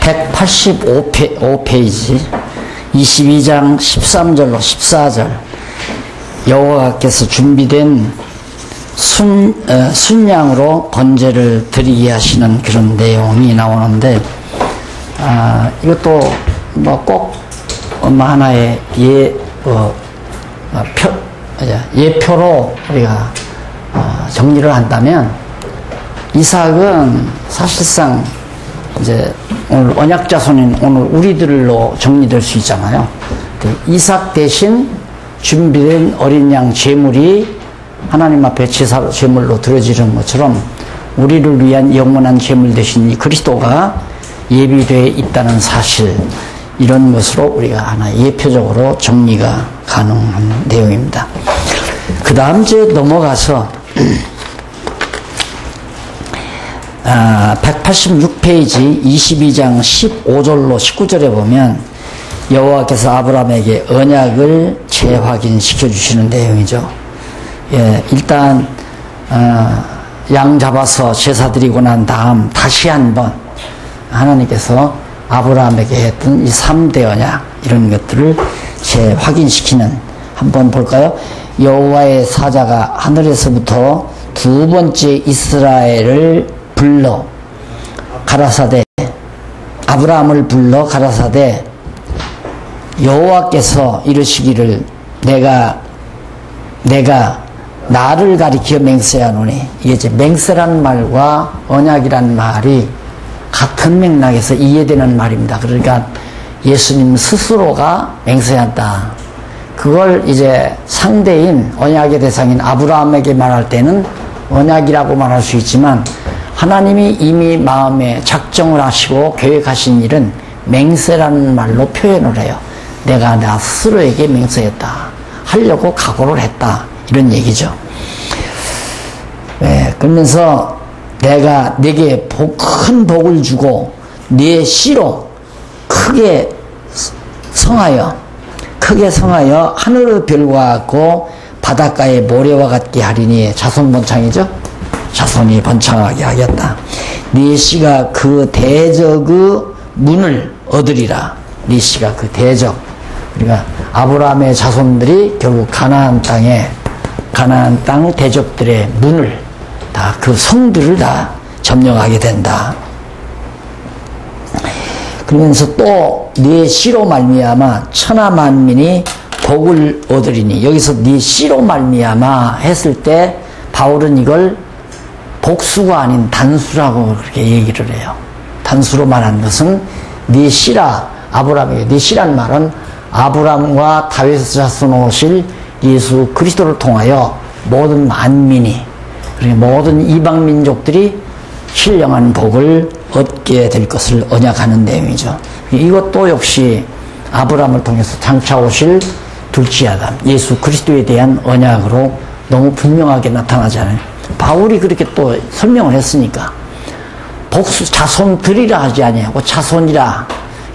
185페이지 22장 13절로 14절 여호와께서 준비된 순양으로 번제를 드리게 하시는 그런 내용이 나오는데, 이것도 뭐 꼭 하나의 예표로 우리가 정리를 한다면, 이삭은 사실상 이제 오늘 언약 자손인 오늘 우리들로 정리될 수 있잖아요. 이삭 대신 준비된 어린 양 제물이 하나님 앞에 제물로 드려지는 것처럼 우리를 위한 영원한 제물 대신 이 그리스도가 예비되어 있다는 사실, 이런 것으로 우리가 하나 예표적으로 정리가 가능한 내용입니다. 그 다음 주에 넘어가서 186페이지 22장 15절로 19절에 보면 여호와께서 아브라함에게 언약을 재확인시켜 주시는 내용이죠. 일단 양 잡아서 제사 드리고 난 다음 다시 한번 하나님께서 아브라함에게 했던 이 3대 언약, 이런 것들을 재확인시키는, 한번 볼까요? 여호와의 사자가 하늘에서부터 두 번째 이스라엘을 불러 가라사대, 아브라함을 불러 가라사대, 여호와께서 이르시기를 내가 나를 가리켜 맹세하노니, 이게 이제 맹세란 말과 언약이란 말이 같은 맥락에서 이해되는 말입니다. 그러니까 예수님 스스로가 맹세한다. 그걸 이제 상대인 언약의 대상인 아브라함에게 말할 때는 언약이라고 말할 수 있지만, 하나님이 이미 마음에 작정을 하시고 계획하신 일은 맹세라는 말로 표현을 해요. 내가 나 스스로에게 맹세했다. 하려고 각오를 했다. 이런 얘기죠. 그러면서 내가 네게 큰 복을 주고 네 씨로 크게 성하여 하늘의 별과 같고 바닷가의 모래와 같게 하리니, 자손 번창이죠. 자손이 번창하게 하겠다. 네 씨가 그 대적의 문을 얻으리라. 네 씨가 그 대적, 그러니까 아브라함의 자손들이 결국 가나안 땅 대적들의 문을 다, 그 성들을 다 점령하게 된다. 그러면서 또 네 씨로 말미암아 천하 만민이 복을 얻으리니, 여기서 네 씨로 말미암아 했을 때 바울은 이걸 복수가 아닌 단수라고 그렇게 얘기를 해요. 단수로 말한 것은 네 씨라, 아브라함에게 네 씨란 말은 아브라함과 다윗의 자손 오실 예수 그리스도를 통하여 모든 만민이, 그러니까 모든 이방 민족들이 신령한 복을 얻게 될 것을 언약하는 내용이죠. 이것도 역시 아브라함을 통해서 장차 오실 둘째 아담 예수 그리스도에 대한 언약으로 너무 분명하게 나타나잖아요. 바울이 그렇게 또 설명을 했으니까, 복수 자손들이라 하지 아니하고 자손이라,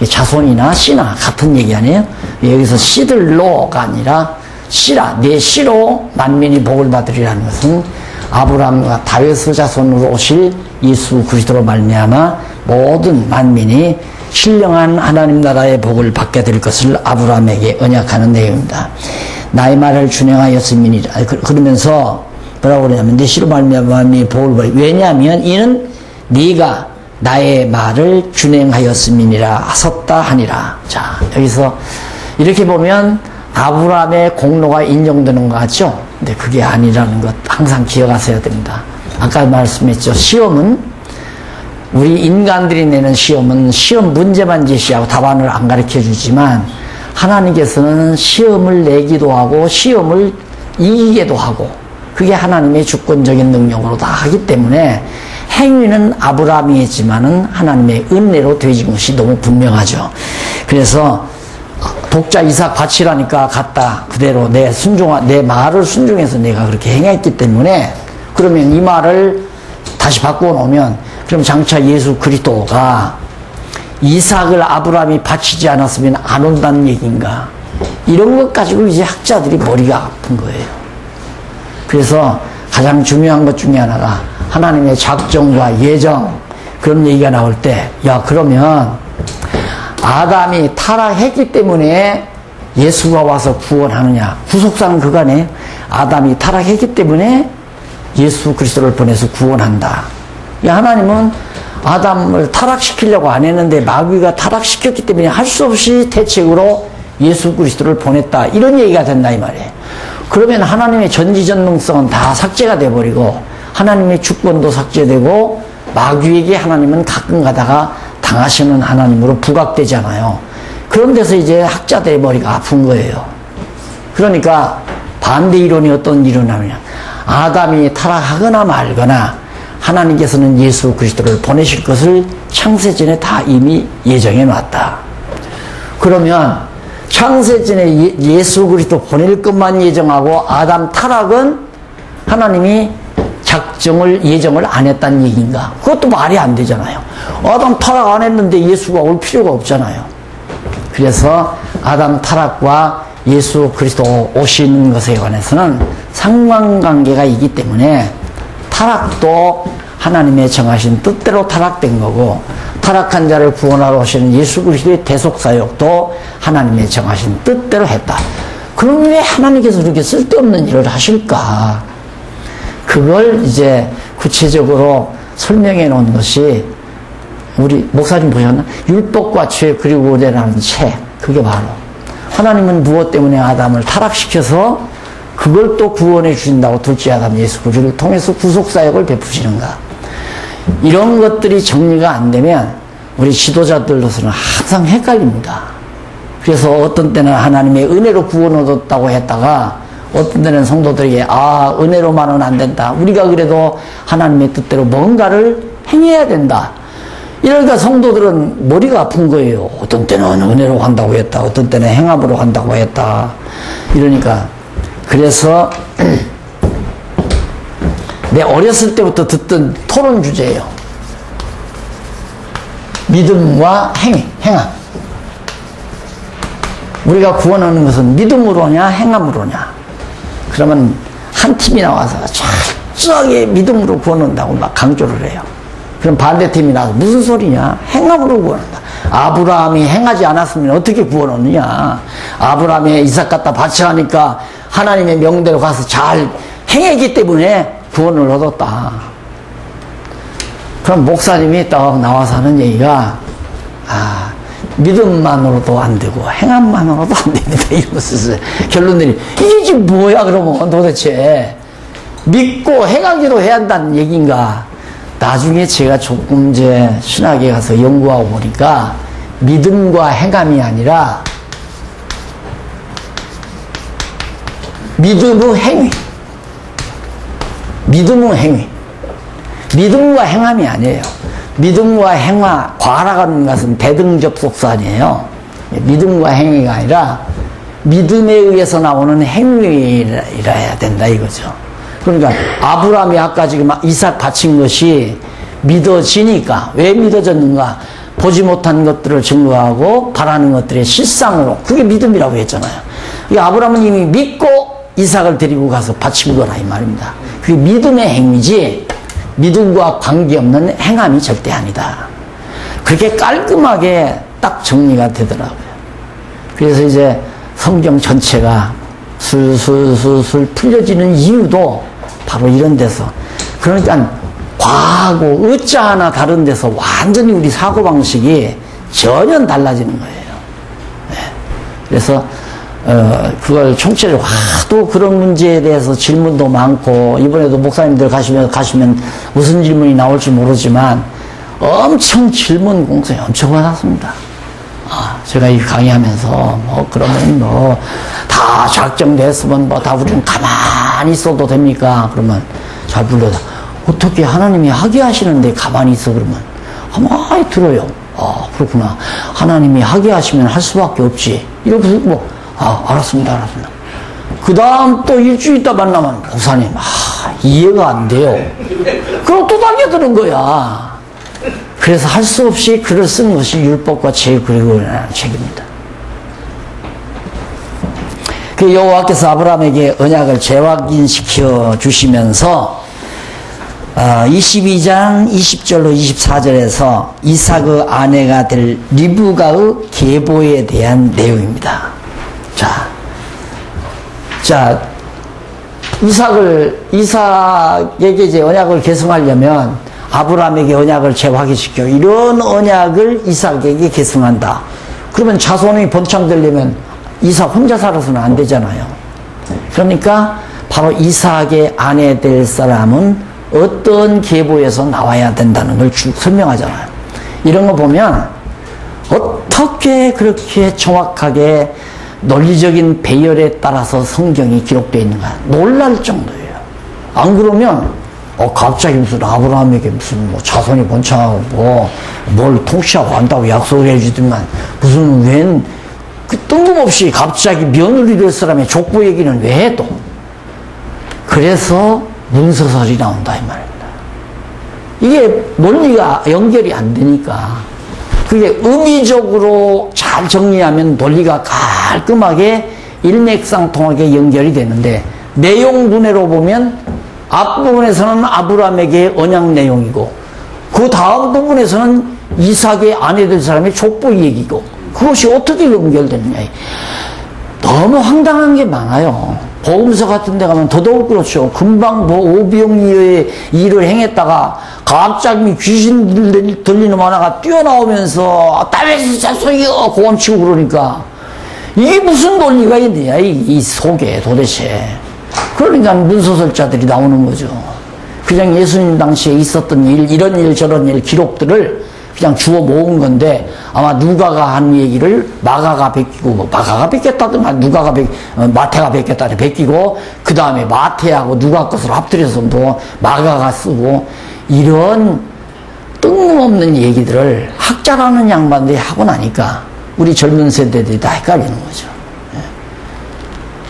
자손이나 씨나 같은 얘기 아니에요? 여기서 씨들로가 아니라 씨라, 내 씨로 만민이 복을 받으리라는 것은 아브라함과 다윗의 자손으로 오실 예수 그리스도로 말미암아 모든 만민이 신령한 하나님 나라의 복을 받게 될 것을 아브라함에게 언약하는 내용입니다. 나의 말을 준행하였음이니라. 그러면서 뭐라고 그러냐면 내 씨로 말미암아 복을 받으리. 왜냐하면 이는 네가 나의 말을 준행하였음이니라 하셨다 하니라. 자, 여기서 이렇게 보면 아브라함의 공로가 인정되는 것 같죠? 근데 그게 아니라는 것 항상 기억하셔야 됩니다. 아까 말씀했죠. 시험은, 우리 인간들이 내는 시험은 시험 문제만 제시하고 답안을 안 가르쳐 주지만, 하나님께서는 시험을 내기도 하고 시험을 이기게도 하고, 그게 하나님의 주권적인 능력으로 다 하기 때문에 행위는 아브라함이 했지만은 하나님의 은혜로 되어진 것이 너무 분명하죠. 그래서 독자 이삭 바치라니까 갔다. 그대로 내 말을 순종해서 내가 그렇게 행했기 때문에, 그러면 이 말을 다시 바꾸어 놓으면, 그럼 장차 예수 그리스도가 이삭을 아브라함이 바치지 않았으면 안 온다는 얘기인가? 이런 것 가지고 이제 학자들이 머리가 아픈 거예요. 그래서 가장 중요한 것 중에 하나가 하나님의 작정과 예정, 그런 얘기가 나올 때, 야, 그러면 아담이 타락했기 때문에 예수가 와서 구원하느냐? 구속사는 그거네. 아담이 타락했기 때문에 예수 그리스도를 보내서 구원한다. 하나님은 아담을 타락시키려고 안 했는데 마귀가 타락시켰기 때문에 할 수 없이 대책으로 예수 그리스도를 보냈다. 이런 얘기가 된다 이 말이에요. 그러면 하나님의 전지전능성은 다 삭제가 돼버리고 하나님의 주권도 삭제되고 마귀에게 하나님은 가끔 가다가 당하시는 하나님으로 부각되잖아요. 그런 데서 이제 학자들의 머리가 아픈 거예요. 그러니까 반대 이론이 어떤 이론이냐면 아담이 타락하거나 말거나 하나님께서는 예수 그리스도를 보내실 것을 창세전에 다 이미 예정해 놨다. 그러면 창세전에 예수 그리스도 보낼 것만 예정하고 아담 타락은 하나님이 작정을 예정을 안 했다는 얘기인가? 그것도 말이 안 되잖아요. 아담 타락 안 했는데 예수가 올 필요가 없잖아요. 그래서 아담 타락과 예수 그리스도 오시는 것에 관해서는 상관관계가 있기 때문에 타락도 하나님의 정하신 뜻대로 타락된 거고 타락한 자를 구원하러 오시는 예수 그리스도의 대속사역도 하나님의 정하신 뜻대로 했다. 그럼 왜 하나님께서 그렇게 쓸데없는 일을 하실까? 그걸 이제 구체적으로 설명해 놓은 것이 우리 목사님 보셨나? 율법과 죄 그리고 의라는 책. 그게 바로 하나님은 무엇 때문에 아담을 타락시켜서 그걸 또 구원해 주신다고 둘째 아담 예수 그리스도를 통해서 구속사역을 베푸시는가? 이런 것들이 정리가 안 되면 우리 지도자들로서는 항상 헷갈립니다. 그래서 어떤 때는 하나님의 은혜로 구원 얻었다고 했다가 어떤 때는 성도들에게 은혜로만은 안 된다. 우리가 그래도 하나님의 뜻대로 뭔가를 행해야 된다. 이러니까 성도들은 머리가 아픈 거예요. 어떤 때는 은혜로 간다고 했다. 어떤 때는 행함으로 간다고 했다. 이러니까 그래서 내 어렸을 때부터 듣던 토론 주제예요. 믿음과 행함. 우리가 구원하는 것은 믿음으로냐 행함으로냐. 그러면 한 팀이 나와서 철저하게 믿음으로 구원한다고 막 강조를 해요. 그럼 반대팀이 나와서 무슨 소리냐? 행함으로 구원한다. 아브라함이 행하지 않았으면 어떻게 구원 얻느냐? 아브라함이 이삭 갖다 바쳐하니까 하나님의 명대로 가서 잘 행했기 때문에 구원을 얻었다. 그럼 목사님이 딱 나와서 하는 얘기가 믿음만으로도 안 되고 행함만으로도 안 됩니다. 이런 것을 결론들이 이게 지금 뭐야 그러면 도대체 믿고 행하기도 해야 한다는 얘기인가? 나중에 제가 조금 이제 신학에 가서 연구하고 보니까 믿음과 행함이 아니라 믿음의 행위. 믿음의 행위. 믿음과 행함이 아니에요. 믿음과 과라는 것은 대등접속사 아니에요. 믿음과 행위가 아니라 믿음에 의해서 나오는 행위라 해야 된다 이거죠. 그러니까 아브라함이 아까 지금 이삭 바친 것이 믿어지니까 왜 믿어졌는가? 보지 못한 것들을 증거하고 바라는 것들의 실상으로 그게 믿음이라고 했잖아요. 아브라함은 이미 믿고 이삭을 데리고 가서 바친 거라 이 말입니다. 그게 믿음의 행위지 믿음과 관계없는 행함이 절대 아니다. 그렇게 깔끔하게 딱 정리가 되더라고요. 그래서 이제 성경 전체가 술술술술 풀려지는 이유도 바로 이런 데서. 그러니까 과하고 어짜 하나 다른 데서 완전히 우리 사고방식이 전혀 달라지는 거예요. 네. 그래서 그걸 총체를 하도 그런 문제에 대해서 질문도 많고 이번에도 목사님들 가시면 무슨 질문이 나올지 모르지만 엄청 질문 공성이 엄청 많았습니다. 제가 이 강의하면서 그러면 다 작정됐으면 다 우리는 가만히 있어도 됩니까? 그러면 잘 불러다. 어떻게 하나님이 하게 하시는데 가만히 있어 그러면 가만히 들어요. 그렇구나. 하나님이 하게 하시면 할 수밖에 없지. 이렇게 알았습니다. 그 다음 또 일주일 있다 만나면 목사님 이해가 안 돼요. 그럼 또 달려드는 거야. 그래서 할 수 없이 글을 쓴 것이 율법과 죄 그리고 의라는 책입니다. 그 여호와께서 아브라함에게 언약을 재확인시켜 주시면서 22장 20절로 24절에서 이삭의 아내가 될 리브가의 계보에 대한 내용입니다. 자, 이삭에게 이제 언약을 계승하려면 아브라함에게 언약을 재확인시켜 이런 언약을 이삭에게 계승한다. 그러면 자손이 번창되려면 이삭 혼자 살아서는 안 되잖아요. 그러니까 바로 이삭의 아내 될 사람은 어떤 계보에서 나와야 된다는 걸 쭉 설명하잖아요. 이런 거 보면 어떻게 그렇게 정확하게 논리적인 배열에 따라서 성경이 기록되어 있는가 놀랄 정도예요. 안 그러면 갑자기 무슨 아브라함에게 무슨 뭐 자손이 번창하고 뭘 통치하고 한다고 약속을 해주더만 무슨 웬 그 뜬금없이 갑자기 며느리 될 사람의 족보 얘기는 왜 해 또? 그래서 문서설이 나온다 이 말입니다. 이게 논리가 연결이 안 되니까 그게 의미적으로 잘 정리하면 논리가 깔끔하게 일맥상통하게 연결이 되는데 내용 분해로 보면 앞부분에서는 아브라함에게 언약 내용이고 그 다음 부분에서는 이삭의 아내 될 사람의 족보 얘기고 그것이 어떻게 연결되느냐. 너무 황당한 게 많아요. 복음서 같은 데 가면 더더욱 그렇죠. 금방 오병이어의 일을 행했다가 갑자기 귀신 들리는 하나가 뛰어나오면서 다윗의 자손이여 고함치고 그러니까 이게 무슨 논리가 있느냐 이 속에 도대체. 그러니까 문서설자들이 나오는 거죠. 그냥 예수님 당시에 있었던 일, 이런 일 저런 일 기록들을 그냥 주워 모은 건데 아마 누가가 한 얘기를 마가가 베끼고 마가가 베꼈다더만 마태가 베꼈다니 베끼고 그 다음에 마태하고 누가 것을 합들여서 뭐 마가가 쓰고 이런 뜬금없는 얘기들을 학자라는 양반들이 하고 나니까 우리 젊은 세대들이 다 헷갈리는 거죠.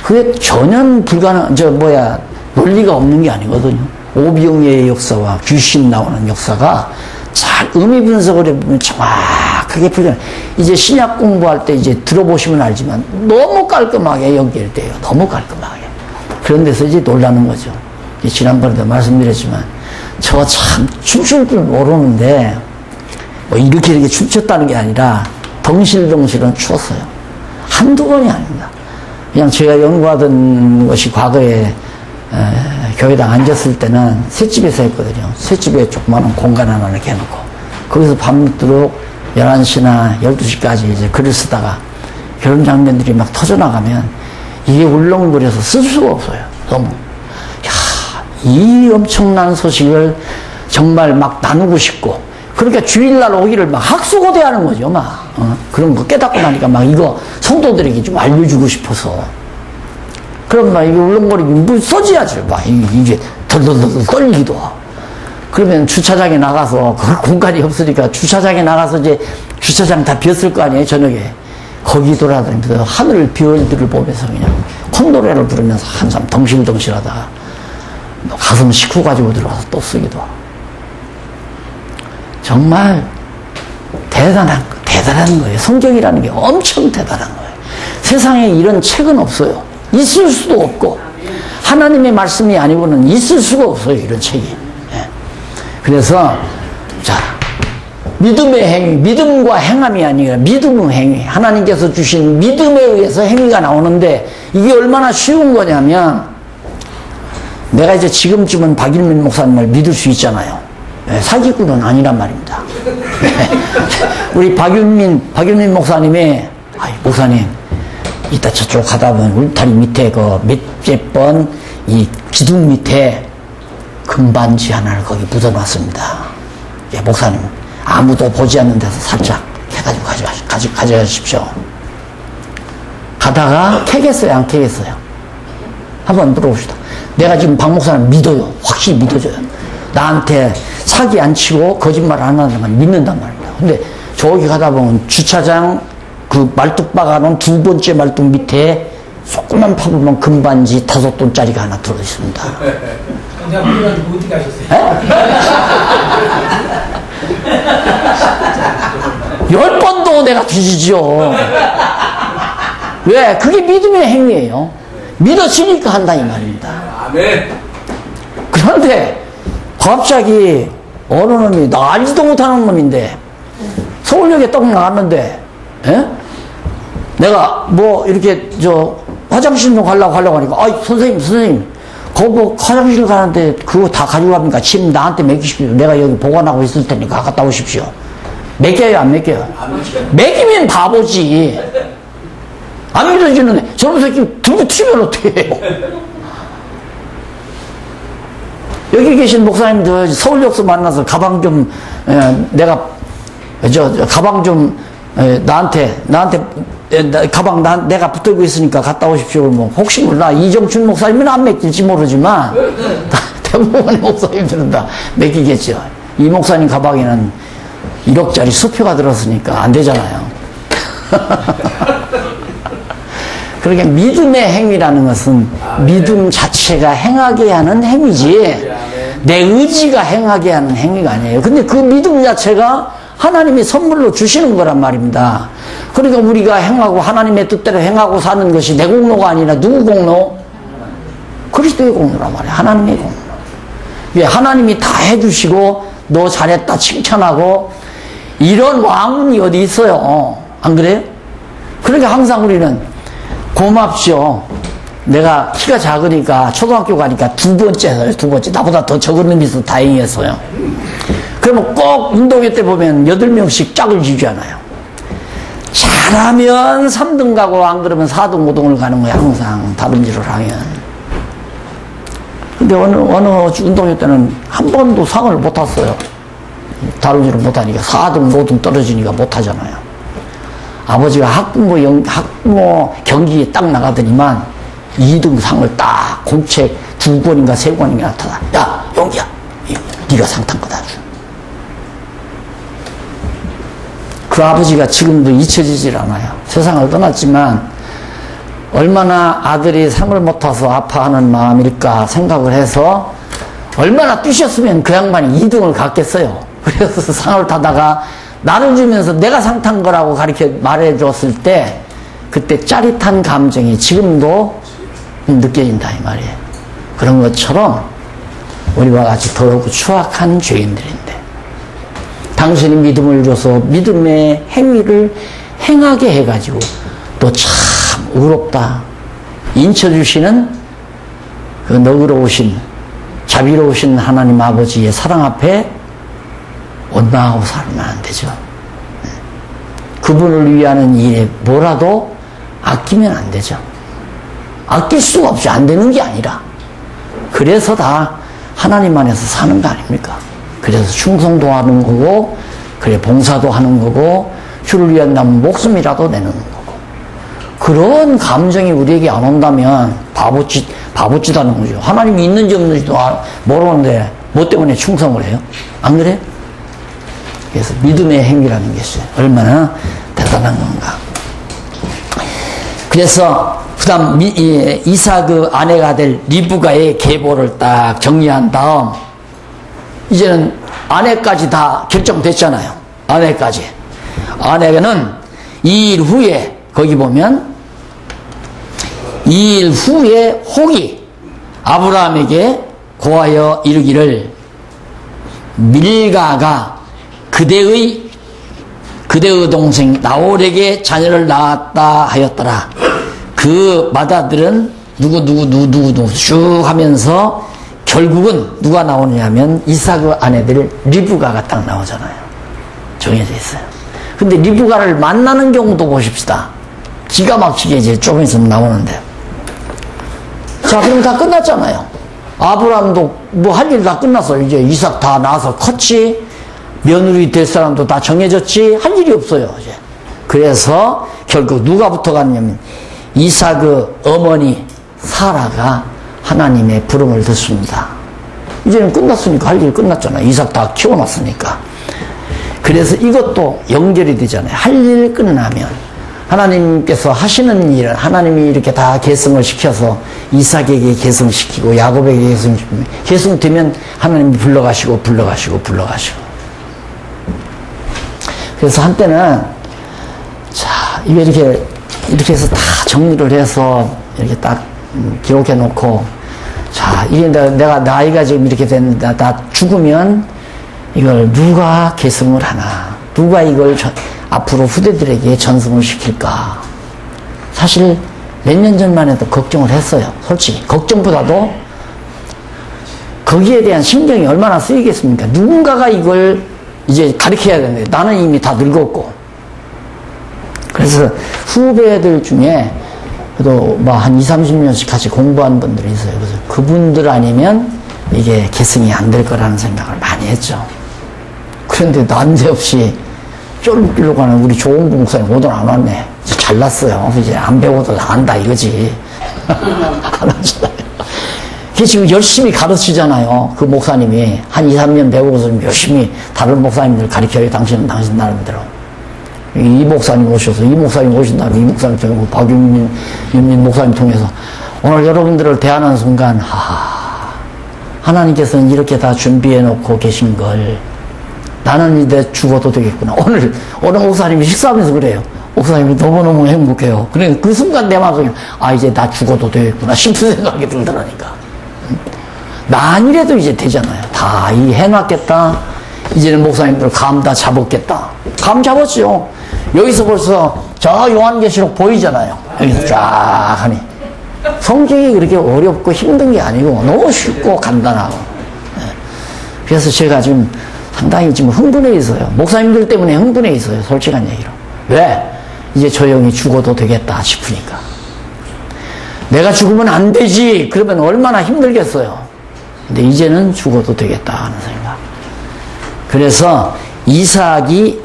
그게 전혀 논리가 없는 게 아니거든요. 오병이어의 역사와 귀신 나오는 역사가 잘 의미 분석을 해보면 정확하게 풀려. 이제 신약 공부할 때 이제 들어보시면 알지만 너무 깔끔하게 연결돼요. 너무 깔끔하게. 그런 데서 이제 놀라는 거죠. 지난번에도 말씀드렸지만 저 참 춤출 줄 모르는데 뭐 이렇게 춤췄다는 게 아니라 덩실덩실은 추었어요. 한두 번이 아닙니다. 그냥 제가 연구하던 것이 과거에 교회당 앉았을 때는 셋집에서 했거든요. 셋집에 조그마한 공간 하나 이렇게 해놓고 거기서 밤늦도록 11시나 12시까지 이제 글을 쓰다가 그런 장면들이 막 터져나가면 이게 울렁거려서 쓸 수가 없어요. 너무. 이 엄청난 소식을 정말 막 나누고 싶고 그러니까 주일날 오기를 막 학수고대하는 거죠. 막 그런 거 깨닫고 나니까 막 이거 성도들에게 좀 알려주고 싶어서 그럼 막 이거 울렁거리면 뭐 써줘야죠. 막 이게 덜덜덜 떨리기도 하고. 그러면 주차장에 나가서 그 공간이 없으니까 주차장에 나가서 이제 주차장 다 비었을 거 아니에요. 저녁에 거기 돌아다니면서 하늘 별들을 보면서 그냥 콧노래를 부르면서 한참 덩실덩실하다가 가슴 식후 가지고 들어와서 또 쓰기도 하고. 정말 대단한 거예요. 성경이라는 게 엄청 대단한 거예요. 세상에 이런 책은 없어요. 있을 수도 없고 하나님의 말씀이 아니고는 있을 수가 없어요. 이런 책이. 예. 그래서 자 믿음의 행위, 믿음과 행함이 아니라 믿음의 행위, 하나님께서 주신 믿음에 의해서 행위가 나오는데 이게 얼마나 쉬운 거냐면 내가 이제 지금쯤은 박일민 목사님을 믿을 수 있잖아요. 네, 사기꾼은 아니란 말입니다. 네. 우리 박일민 목사님이 목사님 이따 저쪽 가다 보면 울타리 밑에 그 몇째 번 이 기둥 밑에 금반지 하나를 거기 묻어놨습니다. 예, 목사님 아무도 보지 않는 데서 살짝 해가지고 가져가십시오. 가다가 캐겠어요, 안 캐겠어요? 한번 물어봅시다. 내가 지금 박 목사님 믿어요. 확실히 믿어줘요. 나한테 사기 안 치고 거짓말 안 하는 건 믿는단 말입니다. 근데 저기 가다 보면 주차장 그 말뚝 박아놓은 두 번째 말뚝 밑에 조금만 파보면 금반지 5돈짜리가 하나 들어있습니다. 내가 물어가지고 어떻게 하셨어요? 10번도 내가 뒤지죠. 왜? 그게 믿음의 행위예요. 믿어지니까 한다 이 말입니다. 아멘. 그런데 갑자기 어느 놈이 나 알지도 못하는 놈인데 서울역에 떡 나왔는데 에? 내가 뭐 이렇게 저 화장실 좀 가려고 하니까 아이 선생님 거기 뭐 화장실 가는데 그거 다 가지고 갑니까? 짐 나한테 맡기십시오. 내가 여기 보관하고 있을 테니까 갔다 오십시오. 맡겨요 안 맡겨요? 맡기면 바보지. 안 믿어지는데 저런 새끼 들고 튀면 어떡해 해요. 여기 계신 목사님들 서울역서 만나서 가방 좀 내가 가방 좀 나한테 가방 내가 붙들고 있으니까 갔다 오십시오. 뭐 혹시 몰라 이정춘 목사님은 안 맡길지 모르지만 대부분의 목사님들은 다 맡기겠죠. 이 목사님 가방에는 1억짜리 수표가 들었으니까 안 되잖아요. 그러니까 믿음의 행위라는 것은 믿음 자체가 행하게 하는 행위지 내 의지가 행하게 하는 행위가 아니에요. 근데 그 믿음 자체가 하나님이 선물로 주시는 거란 말입니다. 그러니까 우리가 행하고 하나님의 뜻대로 행하고 사는 것이 내 공로가 아니라 누구 공로? 그리스도의 공로란 말이에요. 하나님의 공로. 왜 하나님이 다 해주시고 너 잘했다 칭찬하고 이런 왕운이 어디 있어요? 안 그래요? 그러니까 항상 우리는 고맙죠. 내가 키가 작으니까 초등학교 가니까 두 번째 나보다 더 적은 놈이 있어서 다행이었어요. 그러면 꼭 운동회 때 보면 8명씩 짝을 지잖아요. 잘하면 3등 가고 안 그러면 4등 5등을 가는 거야. 항상 다름질을 하면. 근데 어느 운동회 때는 한 번도 상을 못 탔어요. 다름질을 못하니까 4등 5등 떨어지니까 못하잖아요. 아버지가 학부모 경기에 딱 나가더니만 2등 상을 딱 공책 2권인가 3권인가 나타나. 야, 용기야. 네가 상 탄 거다. 그 아버지가 지금도 잊혀지질 않아요. 세상을 떠났지만 얼마나 아들이 상을 못 타서 아파하는 마음일까 생각을 해서 얼마나 뛰셨으면 그 양반이 2등을 갖겠어요. 그래서 상을 타다가 나눠주면서 내가 상 탄 거라고 가르쳐 말해줬을 때 그때 짜릿한 감정이 지금도 느껴진다 이 말이에요. 그런 것처럼 우리와 같이 더욱 추악한 죄인들인데 당신이 믿음을 줘서 믿음의 행위를 행하게 해가지고 또 참 의롭다 인쳐주시는 그 너그러우신 자비로우신 하나님 아버지의 사랑 앞에 원망하고 살면 안 되죠. 그분을 위하는 일에 뭐라도 아끼면 안 되죠. 아낄 수가 없이 안 되는 게 아니라 그래서 다 하나님 안에서 사는 거 아닙니까? 그래서 충성도 하는 거고 그래 봉사도 하는 거고 주를 위한 남 목숨이라도 내는 거고 그런 감정이 우리에게 안 온다면 바보짓 하는 거죠. 하나님이 있는지 없는지도 모르는데 뭐 때문에 충성을 해요? 안 그래? 그래서 믿음의 행위라는 것이 얼마나 대단한 건가. 그래서 그 다음 이삭의 아내가 될 리브가의 계보를 딱 정리한 다음 이제는 아내까지 다 결정됐잖아요. 아내까지. 아내는 2일 후에 거기 보면 2일 후에 혹이 아브라함에게 고하여 이르기를 밀가가 그대의 동생 나홀에게 자녀를 낳았다 하였더라. 그 맏아들은 누구 쭉 하면서 결국은 누가 나오느냐면 이삭의 아내들 리브가가 딱 나오잖아요. 정해져 있어요. 근데 리브가를 만나는 경우도 보십시다. 기가 막히게 이제 조금 있으면 나오는데. 자, 그럼 다 끝났잖아요. 아브라함도 뭐 할 일 다 끝났어. 이제 이삭 다 낳아서 컸지. 며느리 될 사람도 다 정해졌지. 할 일이 없어요, 이제. 그래서 결국 누가 붙어갔냐면 이삭의 어머니 사라가 하나님의 부름을 듣습니다. 이제는 끝났으니까 할 일 끝났잖아. 이삭 다 키워놨으니까. 그래서 이것도 연결이 되잖아요. 할 일 끝나면 하나님께서 하시는 일을 하나님이 이렇게 다 계승을 시켜서 이삭에게 계승시키고 야곱에게 계승시키고 계승되면 하나님이 불러가시고. 그래서 한때는 자 이렇게 해서 다 정리를 해서 이렇게 딱 기록해 놓고 자, 이게 내가 나이가 지금 이렇게 됐는데, 나 죽으면 이걸 누가 계승을 하나? 누가 이걸 앞으로 후대들에게 전승을 시킬까? 사실 몇 년 전만 해도 걱정을 했어요. 솔직히. 걱정보다도 거기에 대한 신경이 얼마나 쓰이겠습니까? 누군가가 이걸 이제 가르쳐야 되는데 나는 이미 다 늙었고. 그래서 후배들 중에 그래도 뭐 한 20, 30년씩 같이 공부한 분들이 있어요. 그래서 그분들 아니면 이게 계승이 안 될 거라는 생각을 많이 했죠. 그런데 난데없이 쫄길로 가는 우리 조홍구 목사님 오늘 안 왔네. 잘났어요. 이제 안 배워도 안다 이거지. 안 하잖아요. 그게 지금 열심히 가르치잖아요. 그 목사님이 한 2, 3년 배우고서 열심히 다른 목사님들 가르쳐요. 당신은 당신 나름대로. 이 목사님 오셔서 이 목사님 오신다고 이 목사님 통해서 박윤민 목사님 통해서 오늘 여러분들을 대하는 순간 하나님께서는 이렇게 다 준비해 놓고 계신 걸 나는 이제 죽어도 되겠구나. 오늘 목사님이 식사하면서 그래요. 목사님이 너무너무 행복해요. 그래 그 순간 내 마음속에 이제 나 죽어도 되겠구나 싶은 생각이 들더라니까. 나 아니래도 이제 되잖아요. 다 해놨겠다. 이제는 목사님들 감 다 잡았겠다. 감 잡았죠. 여기서 벌써 저 요한계시록 보이잖아요. 여기서 쫙 하니. 성경이 그렇게 어렵고 힘든 게 아니고 너무 쉽고 간단하고. 그래서 제가 지금 상당히 지금 흥분해 있어요. 목사님들 때문에 흥분해 있어요. 솔직한 얘기로. 왜? 이제 저 형이 죽어도 되겠다 싶으니까. 내가 죽으면 안 되지. 그러면 얼마나 힘들겠어요. 근데 이제는 죽어도 되겠다 하는 생각. 그래서 이삭의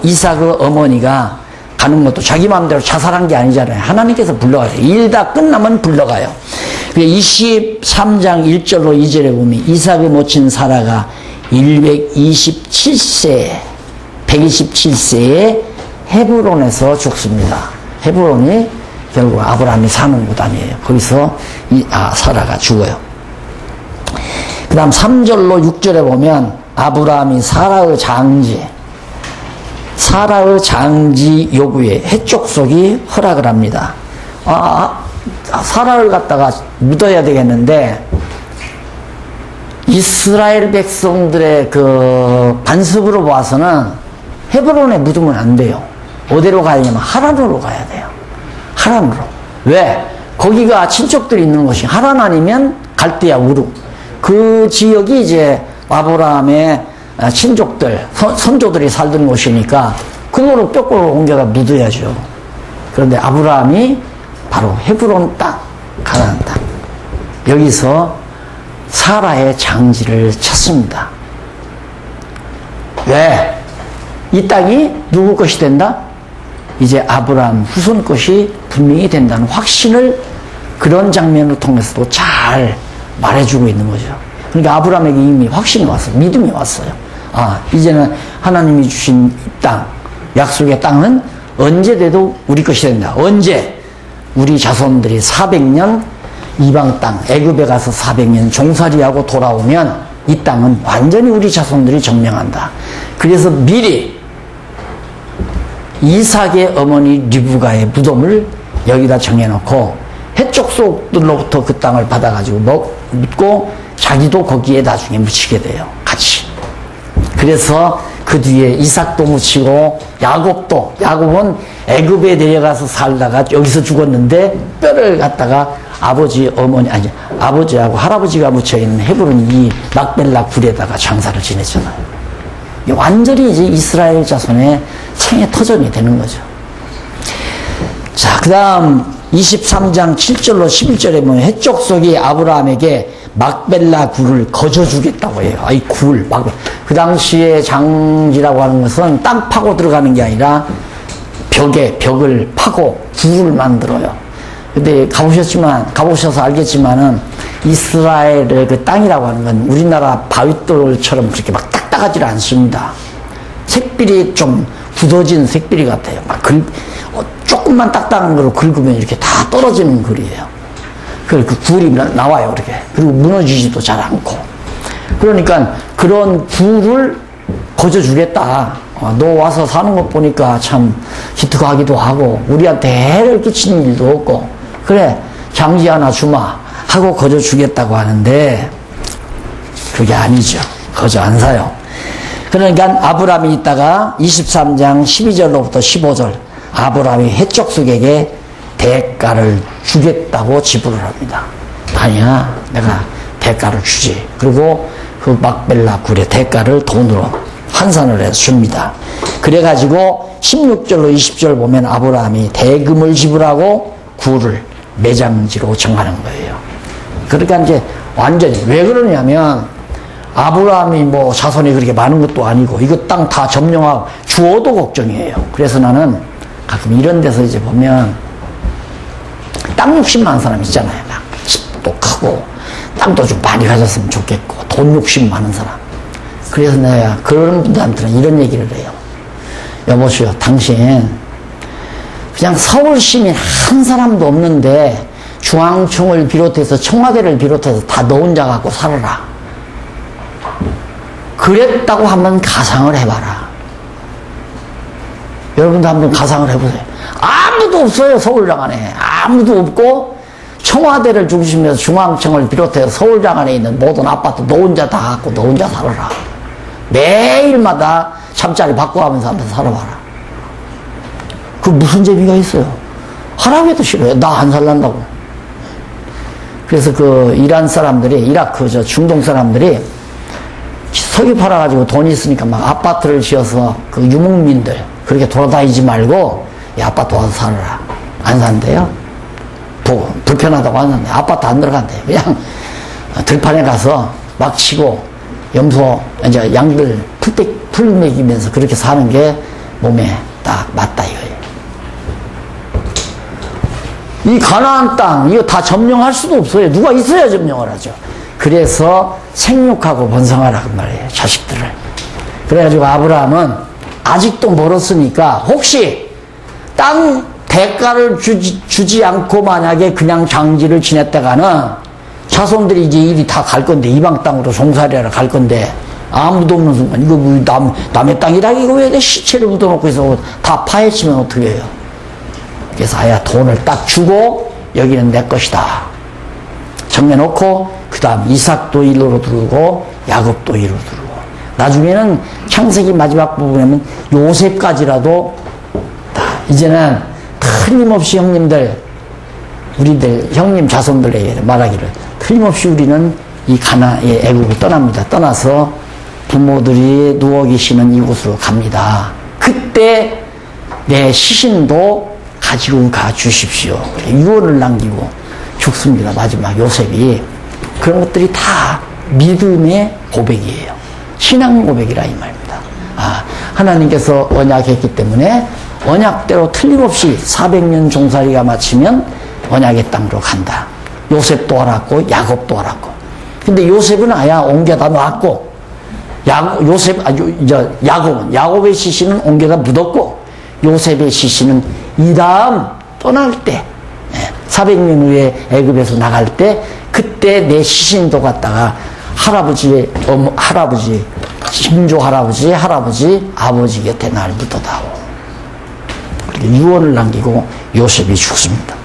어머니가 가는 것도 자기 마음대로 자살한 게 아니잖아요. 하나님께서 불러가요. 일 다 끝나면 불러가요. 23장 1절로 2절에 보면 이삭의 모친 사라가 127세에 헤브론에서 죽습니다. 헤브론이 결국 아브라함이 사는 곳 아니에요. 거기서 사라가 죽어요. 그 다음 3절로 6절에 보면 아브라함이 사라의 장지 요구에 해족속이 허락을 합니다. 사라를 갖다가 묻어야 되겠는데 이스라엘 백성들의 그 반습으로 봐서는 헤브론에 묻으면 안 돼요. 어디로 가야 되냐면 하란으로 가야 돼요. 하란으로. 왜? 거기가 친척들이 있는 곳이 하란 아니면 갈대아 우르. 그 지역이 이제 아브라함의 친족들, 선조들이 살던 곳이니까 그거로 뼈골로 옮겨가 묻어야죠. 그런데 아브라함이 바로 헤브론 땅, 가나안 땅. 여기서 사라의 장지를 찾습니다. 왜? 이 땅이 누구 것이 된다? 이제 아브라함 후손 것이 분명히 된다는 확신을 그런 장면을 통해서도 잘 말해주고 있는 거죠. 그러니까 아브라함에게 이미 확신이 왔어요. 믿음이 왔어요. 이제는 하나님이 주신 땅, 약속의 땅은 언제 돼도 우리 것이 된다. 언제? 우리 자손들이 400년 이방 땅, 애굽에 가서 400년 종살이하고 돌아오면 이 땅은 완전히 우리 자손들이 점령한다. 그래서 미리 이삭의 어머니 리브가의 무덤을 여기다 정해놓고 해족속들로부터 그 땅을 받아가지고 묻고 자기도 거기에 나중에 묻히게 돼요. 같이. 그래서 그 뒤에 이삭도 묻히고 야곱은 애굽에 내려가서 살다가 여기서 죽었는데 뼈를 갖다가 아버지하고 할아버지가 묻혀있는 헤브론 이 막벨라 굴에다가 장사를 지냈잖아요. 완전히 이제 이스라엘 자손의 생애 터전이 되는 거죠. 자, 그 다음 23장 7절로 11절에 보면 해족속이 아브라함에게 막벨라 굴을 거저주겠다고 해요. 이 굴, 그 당시에 장지라고 하는 것은 땅 파고 들어가는 게 아니라 벽을 파고 굴을 만들어요. 근데 가보셔서 알겠지만은 이스라엘의 그 땅이라고 하는 건 우리나라 바위돌처럼 그렇게 막 딱딱하지 않습니다. 색빛이 좀 굳어진 색빛 같아요. 조금만 딱딱한 거로 긁으면 이렇게 다 떨어지는 굴이에요. 그 굴이 나와요, 이렇게. 그리고 무너지지도 잘 않고. 그러니까 그런 굴을 거저주겠다. 너 와서 사는 것 보니까 참 기특하기도 하고, 우리한테 해를 끼치는 일도 없고, 그래, 장지 하나 주마 하고 거저 주겠다고 하는데 그게 아니죠. 거저 안 사요. 그러니까 아브라함이 있다가 23장 12절로부터 15절 아브라함이 해족속에게 대가를 주겠다고 지불을 합니다. 아니야, 내가 대가를 주지. 그리고 그 막벨라 굴의 대가를 돈으로 환산을 해서 줍니다. 그래가지고 16절로 20절 보면 아브라함이 대금을 지불하고 굴을 매장지로 정하는 거예요. 그러니까 이제 완전히 왜 그러냐면 아브라함이 뭐 자손이 그렇게 많은 것도 아니고 이거 땅 다 점령하고 주어도 걱정이에요. 그래서 나는 가끔 이런 데서 이제 보면 땅 욕심 많은 사람 있잖아요. 막 집도 크고 땅도 좀 많이 가졌으면 좋겠고 돈 욕심 많은 사람. 그래서 내가 그런 분들한테는 이런 얘기를 해요. 여보시오, 당신 그냥 서울 시민 한 사람도 없는데 중앙청을 비롯해서 청와대를 비롯해서 다 너 혼자 갖고 살아라. 그랬다고 한번 가상을 해봐라. 여러분도 한번 가상을 해보세요. 아무도 없어요, 서울장 안에. 아무도 없고 청와대를 중심으로 해서 중앙청을 비롯해서 서울장 안에 있는 모든 아파트 너 혼자 다 갖고 너 혼자 살아라. 매일마다 잠자리 바꿔가면서 한번 살아봐라. 그 무슨 재미가 있어요? 하라고 해도 싫어요. 나 안 살란다고. 그래서 그 이란 사람들이, 이라크 저 중동 사람들이 석유 팔아가지고 돈이 있으니까 막 아파트를 지어서 그 유목민들 그렇게 돌아다니지 말고 이 아파트 와서 살아라. 안 산대요. 불편하다고 안 산대요. 아파트 안 들어간대요. 그냥 들판에 가서 막 치고 염소 이제 양들 풀 먹이면서 그렇게 사는 게 몸에 딱 맞다 이거예요. 이 가나안 땅 이거 다 점령할 수도 없어요. 누가 있어야 점령을 하죠. 그래서 생육하고 번성하라고 말이에요. 자식들을. 그래가지고 아브라함은 아직도 멀었으니까 혹시 땅 대가를 주지 않고 만약에 그냥 장지를 지냈다가는 자손들이 이제 일이 다 갈 건데 이방 땅으로 종살이하러 갈 건데 아무도 없는 순간 이거 뭐 남의 땅이라 이거 왜 내 시체를 묻어놓고 있어 다 파헤치면 어떻게 해요. 그래서 아야 돈을 딱 주고 여기는 내 것이다 정해놓고 그 다음 이삭도 일로 들고 야곱도 일로 들고 나중에는 창세기 마지막 부분에는 요셉까지라도 다 이제는 틀림없이 형님들 우리들 형님 자손들에게 말하기를 틀림없이 우리는 이 가나의 애국을 떠납니다. 떠나서 부모들이 누워 계시는 이곳으로 갑니다. 그때 내 시신도 가지고 가 주십시오. 유언을 남기고 죽습니다. 마지막 요셉이. 그런 것들이 다 믿음의 고백이에요. 신앙 고백이라 이 말입니다. 아, 하나님께서 언약했기 때문에 언약대로 틀림없이 400년 종살이가 마치면 언약의 땅으로 간다. 요셉도 알았고 야곱도 알았고. 근데 요셉은 아야 옮겨다 놨고 야곱의 시신은 옮겨다 묻었고 요셉의 시신은 이 다음 떠날 때 400년 후에 애굽에서 나갈 때 그때 내 시신도 갖다가 할아버지 신조 할아버지 아버지 곁에 날 묻어다오. 그렇게 유언을 남기고 요셉이 죽습니다.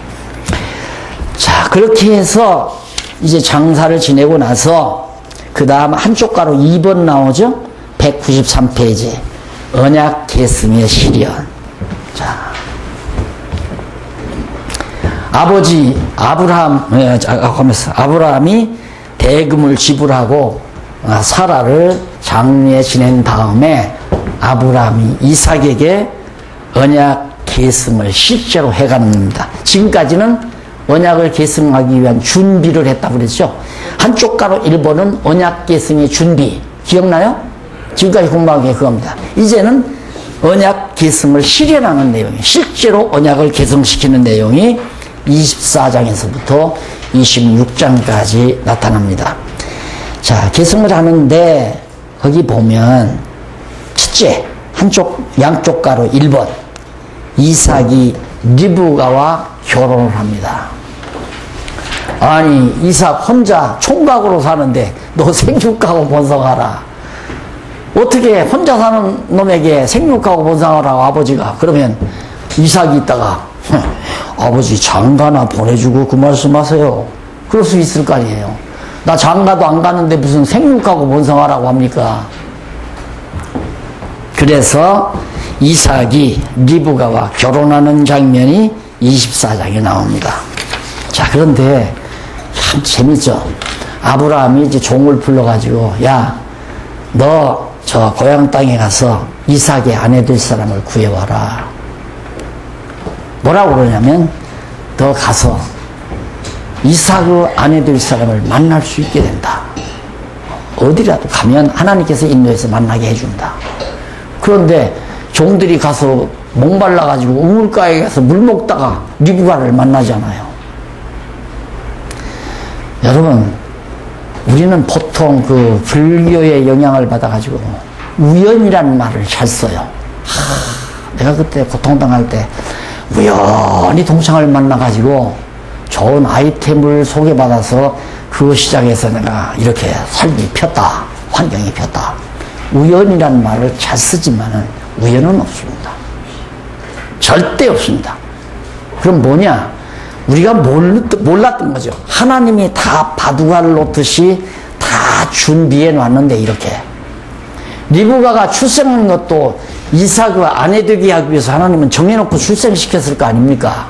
자, 그렇게 해서 이제 장사를 지내고 나서 그 다음 한쪽 가로 2번 나오죠. 193페이지 언약 계승의 시련. 자, 아버지 아브라함이 대금을 지불하고 사라를 장례 지낸 다음에 아브라함이 이삭에게 언약 계승을 실제로 해가는 겁니다. 지금까지는 언약을 계승하기 위한 준비를 했다고 그랬죠. 한쪽 가로 1번은 언약 계승의 준비. 기억나요? 지금까지 공부한 게 그겁니다. 이제는 언약 계승을 실현하는 내용이 실제로 언약을 계승시키는 내용이 24장에서부터 26장까지 나타납니다. 자, 계승을 하는데 거기 보면 첫째 양쪽 가로 1번 이삭이 리브가와 결혼을 합니다. 아니 이삭 혼자 총각으로 사는데 너 생육하고 번성하라. 어떻게 혼자 사는 놈에게 생육하고 번성하라고 아버지가. 그러면 이삭이 있다가 아버지 장가나 보내주고 그 말씀하세요. 그럴 수 있을 거 아니에요. 나 장가도 안 가는데 무슨 생육하고 뭔 상하라고 합니까? 그래서 이삭이 리브가와 결혼하는 장면이 24장에 나옵니다. 자, 그런데 참 재밌죠. 아브라함이 이제 종을 불러가지고, 야, 너 저 고향 땅에 가서 이삭의 아내 될 사람을 구해와라. 뭐라고 그러냐면, 너 가서 이삭의 아내 될 사람을 만날 수 있게 된다. 어디라도 가면 하나님께서 인도해서 만나게 해준다. 그런데 종들이 가서 목말라가지고 우물가에 가서 물 먹다가 리브가를 만나잖아요. 여러분, 우리는 보통 그 불교의 영향을 받아가지고 우연이라는 말을 잘 써요. 내가 그때 고통당할 때 우연히 동창을 만나가지고 좋은 아이템을 소개받아서 그 시장에서 내가 이렇게 삶이 폈다. 환경이 폈다. 우연이라는 말을 잘 쓰지만은 우연은 없습니다. 절대 없습니다. 그럼 뭐냐? 우리가 몰랐던 거죠. 하나님이 다 바둑알을 놓듯이 다 준비해 놨는데 이렇게. 리브가가 출생한 것도 이삭의 아내 되게 하기 위해서 하나님은 정해놓고 출생시켰을 거 아닙니까?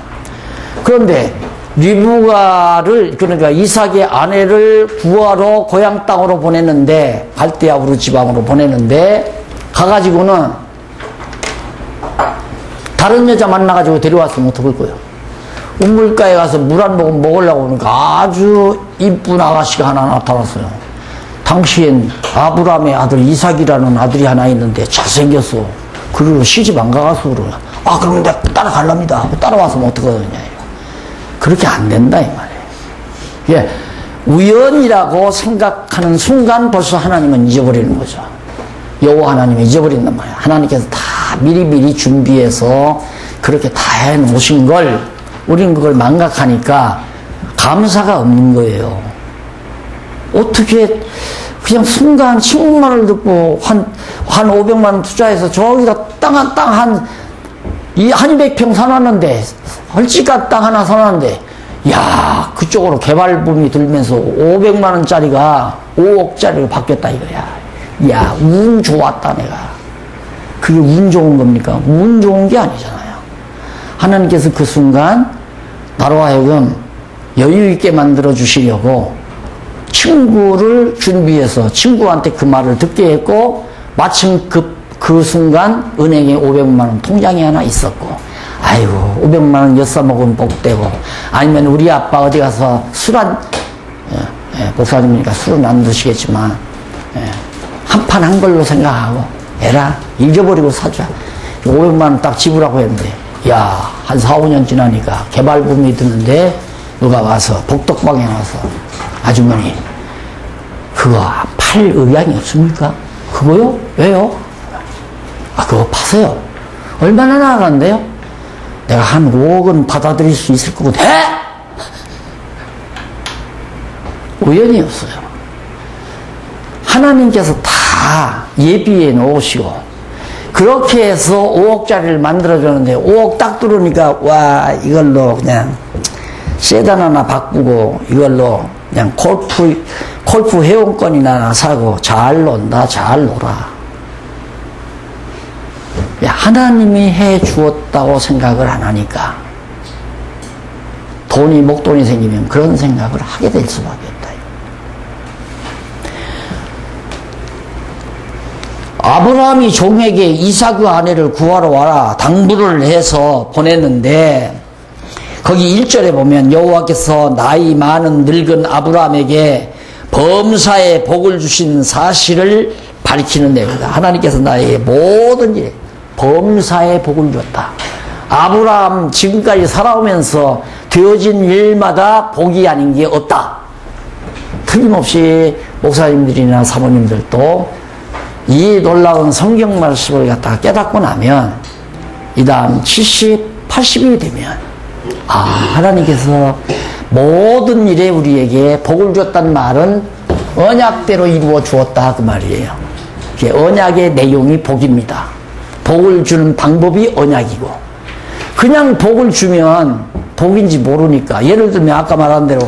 그런데 리브가를, 그러니까 이삭의 아내를 구하러 고향 땅으로 보냈는데, 갈대아 우르 지방으로 보냈는데, 가가지고는 다른 여자 만나가지고 데려왔으면 어떡할 거예요? 우물가에 가서 물 한 모금 먹으려고 하니까 아주 이쁜 아가씨가 하나 나타났어요. 당시엔 아브라함의 아들 이삭이라는 아들이 하나 있는데 잘생겼어. 그리고 시집 안 가가서 그래요. 아, 그럼 내가 따라갈랍니다. 따라와서 뭐 어떡하느냐. 그렇게 안 된다, 이 말이에요. 예, 우연이라고 생각하는 순간 벌써 하나님은 잊어버리는 거죠. 여호와 하나님이 잊어버린단 말이에요. 하나님께서 다 미리미리 준비해서 그렇게 다 해놓으신 걸 우리는 그걸 망각하니까 감사가 없는 거예요. 어떻게 그냥 순간 친구만을 듣고 한 500만 원 투자해서 저기다 땅 한 200평 사놨는데, 헐찌가 땅 하나 사놨는데, 야, 그쪽으로 개발붐이 들면서 500만 원짜리가 5억짜리로 바뀌었다 이거야. 야, 운 좋았다 내가. 그게 운 좋은 겁니까? 운 좋은 게 아니잖아요. 하나님께서 그 순간 나로 하여금 여유 있게 만들어 주시려고 친구를 준비해서 친구한테 그 말을 듣게 했고, 마침 그 순간 은행에 500만 원 통장이 하나 있었고, 아이고 500만 원 엿사 먹으면 복되고, 아니면 우리 아빠 어디 가서 목사님이니까 술은 안 드시겠지만 한 판 한 걸로 생각하고 에라 잊어버리고 사자. 500만 원 딱 지불하고 했는데, 야, 한 4, 5년 지나니까 개발붐이 드는데 누가 와서 복덕방에 와서, 아주머니 그거 팔 의향이 없습니까? 그거요? 왜요? 아, 그거 파세요. 얼마나 나가는데요? 내가 한 5억은 받아들일 수 있을 거거든. 에? 우연이 없어요. 하나님께서 다 예비해 놓으시고, 그렇게 해서 5억짜리를 만들어줬는데, 5억 딱 들어오니까, 와, 이걸로 그냥 세단 하나 바꾸고, 이걸로 그냥 골프 회원권이나 하나 사고, 잘 논다, 잘 놀아. 하나님이 해 주었다고 생각을 안 하니까, 돈이, 목돈이 생기면 그런 생각을 하게 될 수밖에 없다. 아브라함이 종에게 이삭의 아내를 구하러 와라 당부를 해서 보냈는데, 거기 1절에 보면 여호와께서 나이 많은 늙은 아브라함에게 범사에 복을 주신 사실을 밝히는 내용이다. 하나님께서 나에게 모든 일에 범사에 복을 줬다. 아브라함 지금까지 살아오면서 되어진 일마다 복이 아닌 게 없다. 틀림없이 목사님들이나 사모님들도 이 놀라운 성경 말씀을 갖다가 깨닫고 나면, 이 다음 70, 80이 되면, 아, 하나님께서 모든 일에 우리에게 복을 줬단 말은 언약대로 이루어 주었다, 그 말이에요. 언약의 내용이 복입니다. 복을 주는 방법이 언약이고, 그냥 복을 주면 복인지 모르니까. 예를 들면 아까 말한 대로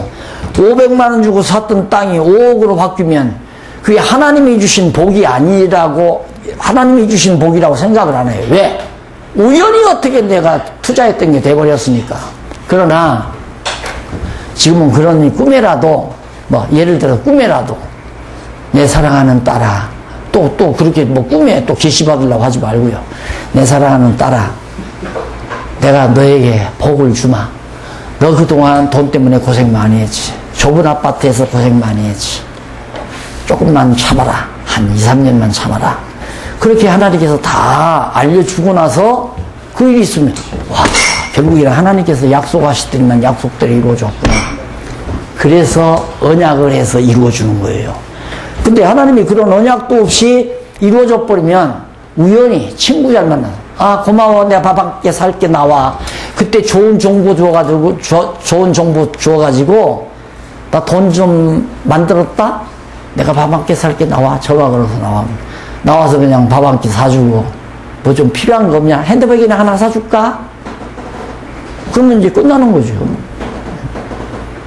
500만 원 주고 샀던 땅이 5억으로 바뀌면 그게 하나님이 주신 복이 아니라고, 하나님이 주신 복이라고 생각을 안 해요. 왜? 우연히 어떻게 내가 투자했던 게 돼버렸으니까. 그러나 지금은 그런 꿈에라도, 뭐 예를 들어 꿈에라도 내 사랑하는 딸아, 또 그렇게 뭐 꿈에 또 계시 받으려고 하지 말고요. 내 사랑하는 딸아, 내가 너에게 복을 주마. 너 그동안 돈 때문에 고생 많이 했지. 좁은 아파트에서 고생 많이 했지. 조금만 참아라. 한 2, 3년만 참아라. 그렇게 하나님께서 다 알려주고 나서 그 일이 있으면, 와, 결국에는 하나님께서 약속하시더니만 약속대로 이루어졌구나. 그래서 언약을 해서 이루어주는 거예요. 근데 하나님이 그런 언약도 없이 이루어져 버리면 우연히 친구 잘 만나서, 아, 고마워. 내가 밥 한 끼 살게 나와. 그때 좋은 정보 줘가지고, 좋은 정보 줘가지고, 나 돈 좀 만들었다? 내가 밥 한 끼 살게 나와. 저가 그래서 나와서 그냥 밥 한 끼 사주고, 뭐 좀 필요한 거 없냐? 핸드백이나 하나 사줄까? 그러면 이제 끝나는 거죠.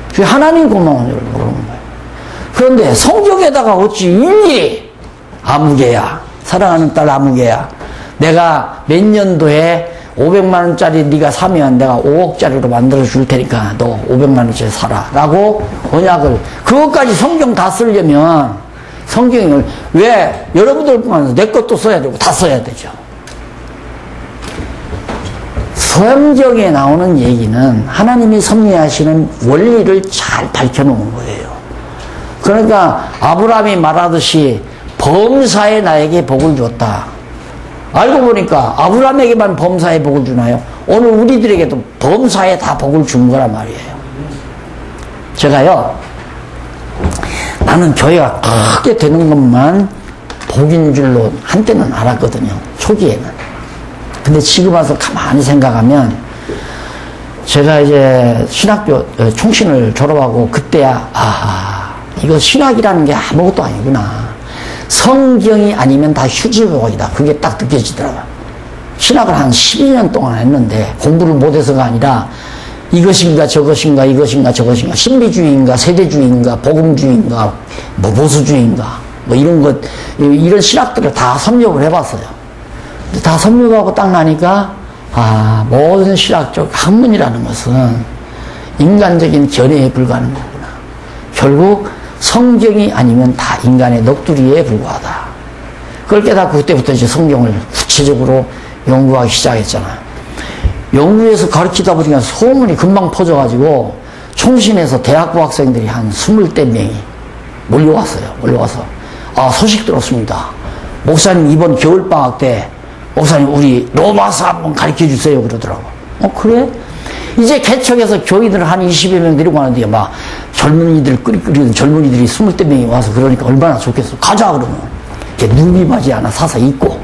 그게 하나님 고마워요. 그런 거예요. 그런데 성경에다가 어찌 일일이 아무개야. 사랑하는 딸 아무개야. 내가 몇 년도에 500만 원짜리 네가 사면 내가 5억짜리로 만들어 줄 테니까 너 500만 원짜리 사라. 라고 언약을, 그것까지 성경 다 쓰려면 성경을 왜 여러분들뿐만 아니라 내 것도 써야 되고 다 써야 되죠. 성경에 나오는 얘기는 하나님이 섭리하시는 원리를 잘 밝혀놓은 거예요. 그러니까 아브라함이 말하듯이 범사에 나에게 복을 줬다. 알고 보니까 아브라함에게만 범사에 복을 주나요? 오늘 우리들에게도 범사에 다 복을 준 거란 말이에요. 제가요, 나는 교회가 크게 되는 것만 복인 줄로 한때는 알았거든요. 초기에는. 근데 지금 와서 가만히 생각하면, 제가 이제 신학교 총신을 졸업하고 그때야, 아, 이거 신학이라는 게 아무것도 아니구나. 성경이 아니면 다 휴지복이다. 그게 딱 느껴지더라고요. 신학을 한 12년 동안 했는데 공부를 못해서가 아니라 이것인가 저것인가 이것인가 저것인가, 신비주의인가 세대주의인가 복음주의인가 뭐 보수주의인가 뭐 이런 것, 이런 신학들을 다 섭렵을 해봤어요. 다 섭렵하고 딱 나니까, 아, 모든 신학적 학문이라는 것은 인간적인 견해에 불과한 거구나. 결국 성경이 아니면 다 인간의 넋두리에 불과하다. 그걸 깨닫고 그때부터 이제 성경을 구체적으로 연구하기 시작했잖아요. 연구해서 가르치다 보니까 소문이 금방 퍼져가지고 총신에서 대학부 학생들이 한 20대 명이 몰려왔어요. 몰려와서, 아, 소식 들었습니다. 목사님 이번 겨울방학 때 목사님 우리 로마서 한번 가르쳐 주세요. 그러더라고. 그래? 이제 개척해서 교인들 한 20여 명 데리고 가는데 막 젊은이들 끓이는 젊은이들이 20대 명이 와서 그러니까 얼마나 좋겠어. 가자 그러면. 이렇게 누비 바지 하나 사서 입고.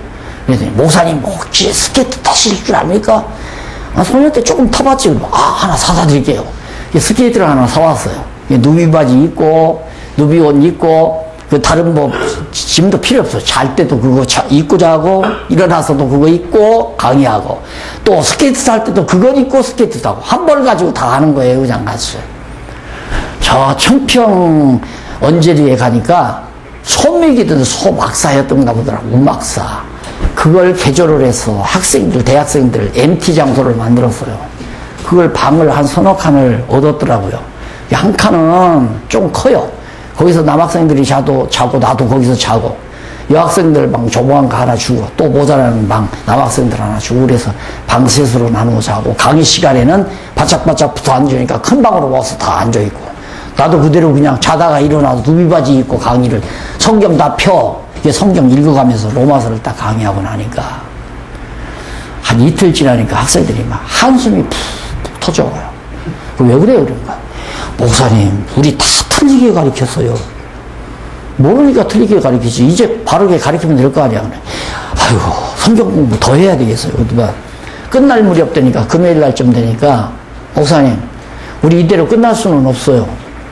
그랬더니 목사님 혹시 스케이트 타실 줄 압니까? 아, 소년 때 조금 타봤지. 아, 하나 사다 드릴게요. 스케이트를 하나 사왔어요. 누비 바지 입고 누비 옷 입고, 그 다른 뭐 짐도 필요 없어. 잘 때도 그거 입고 자고, 일어나서도 그거 입고 강의하고, 또 스케이트 탈 때도 그거 입고 스케이트 타고, 한 벌 가지고 다 하는 거예요. 그냥 갔어요. 저 청평 언저리에 가니까 소맥이든 소막사였던가 보더라고. 우막사. 그걸 개조를 해서 학생들, 대학생들 MT 장소를 만들었어요. 그걸 방을 한 서너 칸을 얻었더라고요. 한 칸은 좀 커요. 거기서 남학생들이 자고 나도 거기서 자고, 여학생들 방 조그만 거 하나 주고, 또 모자라는 방 남학생들 하나 주고, 그래서 방 셋으로 나누어 자고, 강의 시간에는 바짝바짝 붙어 앉으니까 큰 방으로 와서 다 앉아있고, 나도 그대로 그냥 자다가 일어나서 누비바지 입고 강의를, 성경 다 펴. 이게 성경 읽어가면서 로마서를 딱 강의하고 나니까 한 이틀 지나니까 학생들이 막 한숨이 푹 터져가요. 왜 그래요? 그러니까 목사님 우리 다 틀리게 가르쳤어요. 모르니까 틀리게 가르치지. 이제 바르게 가르치면 될 거 아니야. 아이고 성경 공부 더 해야 되겠어요. 끝날 무렵 되니까 금요일 날쯤 되니까 목사님 우리 이대로 끝날 수는 없어요.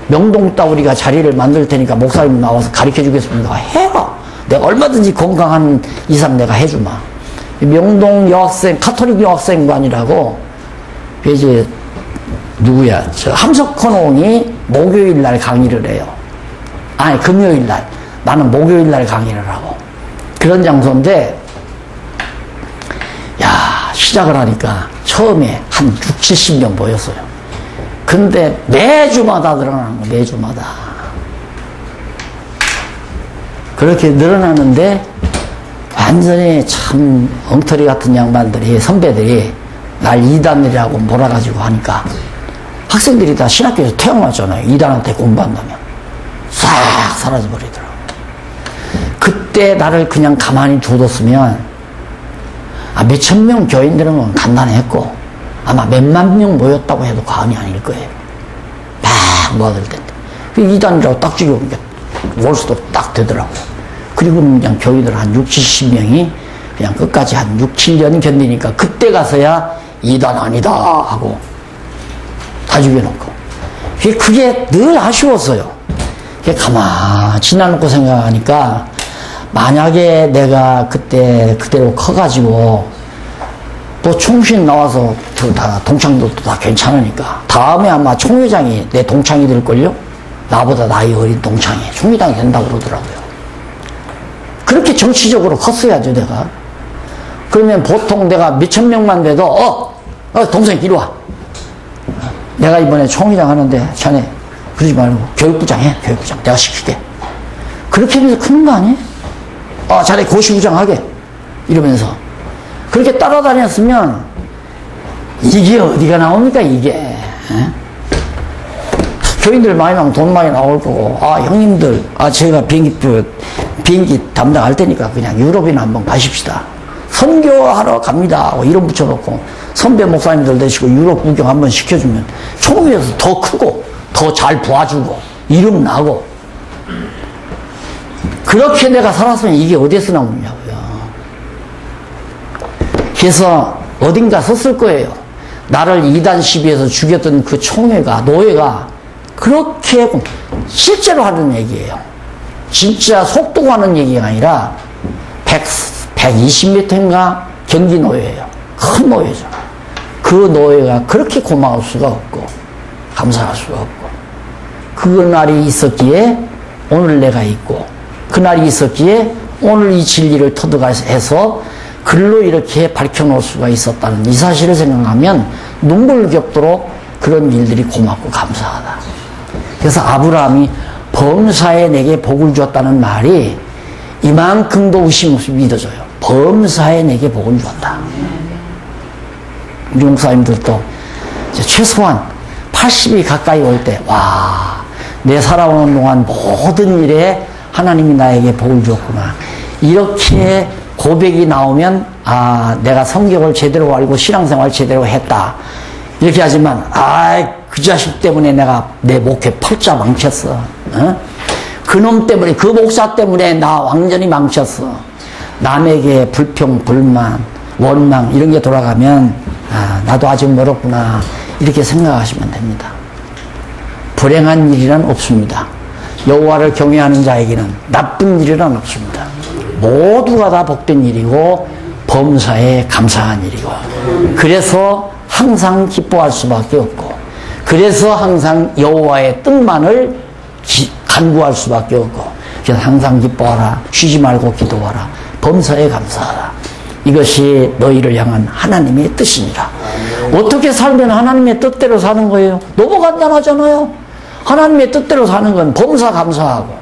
명동 따우리가 자리를 만들 테니까 목사님 나와서 가르쳐 주겠습니다. 해라. 내가 얼마든지 건강한 이상 내가 해주마. 명동 여학생, 카톨릭 여학생관이라고 이제 누구야? 저 함석헌옹이 목요일 날 강의를 해요. 아니 금요일 날. 나는 목요일 날 강의를 하고 그런 장소인데 야 시작을 하니까 처음에 한 6, 70명 모였어요. 근데 매주마다 늘어나는 거 매주마다 그렇게 늘어나는데 완전히 참 엉터리 같은 양반들이 선배들이 날 이단이라고 몰아가지고 하니까 학생들이 다 신학교에서 퇴학났잖아요. 이단한테 공부한다면 싹 사라져버리더라고. 그때 나를 그냥 가만히 둬뒀으면 몇천 명 교인들은 건 간단했고 아마 몇만 명 모였다고 해도 과언이 아닐 거예요. 막 모아들 텐데 이단이라고 딱 찍어보니까 월수도 딱 되더라고요. 그리고 그냥 교인들 한 60, 70명이 그냥 끝까지 한 6, 7년 견디니까 그때 가서야 이단 아니다 하고 다 죽여놓고 그게 늘 아쉬웠어요. 그게 가만히 지나놓고 생각하니까 만약에 내가 그때 그대로 커가지고 또 총신 나와서 다 동창들도 다 괜찮으니까 다음에 아마 총회장이 내 동창이 될걸요? 나보다 나이 어린 동창이 총회장이 된다고 그러더라고요. 그렇게 정치적으로 컸어야죠 내가. 그러면 보통 내가 몇천 명만 돼도 동생 이리 와. 내가 이번에 총회장 하는데 자네 그러지 말고 교육부장 해. 교육부장 내가 시킬게. 그렇게 하면서 크는 거 아니에요? 자네 고시부장 하게 이러면서 그렇게 따라다녔으면 이게 어디가 나옵니까 이게. 에? 교인들 많이 나오면 돈 많이 나올 거고 형님들 제가 비행기 담당할 테니까 그냥 유럽이나 한번 가십시다. 선교하러 갑니다. 이름 붙여놓고 선배 목사님들 되시고 유럽 구경 한번 시켜주면 총회에서 더 크고 더 잘 도와주고 이름 나고 그렇게 내가 살았으면 이게 어디에서 나오냐고요. 그래서 어딘가 썼을 거예요. 나를 이단 시비에서 죽였던 그 총회가 노예가 그렇게 실제로 하는 얘기예요. 진짜 속도가 하는 얘기가 아니라 120m인가 경기 노예예요. 큰 노예죠. 그 노예가 그렇게 고마울 수가 없고 감사할 수가 없고 그날이 있었기에 오늘 내가 있고 그날이 있었기에 오늘 이 진리를 터득해서 글로 이렇게 밝혀놓을 수가 있었다는 이 사실을 생각하면 눈물겹도록 그런 일들이 고맙고 감사하다. 그래서 아브라함이 범사에 내게 복을 주었다는 말이 이만큼도 의심 없이 믿어져요. 범사에 내게 복을 주었다. 우리 목사님들도 최소한 80이 가까이 올 때, 내 살아오는 동안 모든 일에 하나님이 나에게 복을 주었구나. 이렇게 고백이 나오면, 내가 성경을 제대로 알고 신앙생활 제대로 했다. 이렇게 하지만, 그 자식 때문에 내가 내 목회 팔자 망쳤어. 그놈 때문에, 그 목사 때문에 나 완전히 망쳤어. 남에게 불평, 불만, 원망, 이런 게 돌아가면, 나도 아직 멀었구나. 이렇게 생각하시면 됩니다. 불행한 일이란 없습니다. 여호와를 경외하는 자에게는 나쁜 일이란 없습니다. 모두가 다 복된 일이고 범사에 감사한 일이고 그래서 항상 기뻐할 수밖에 없고 그래서 항상 여호와의 뜻만을 간구할 수밖에 없고 그래서 항상 기뻐하라 쉬지 말고 기도하라 범사에 감사하라 이것이 너희를 향한 하나님의 뜻이니라. 어떻게 살면 하나님의 뜻대로 사는 거예요? 너무 간단하잖아요. 하나님의 뜻대로 사는 건 범사 감사하고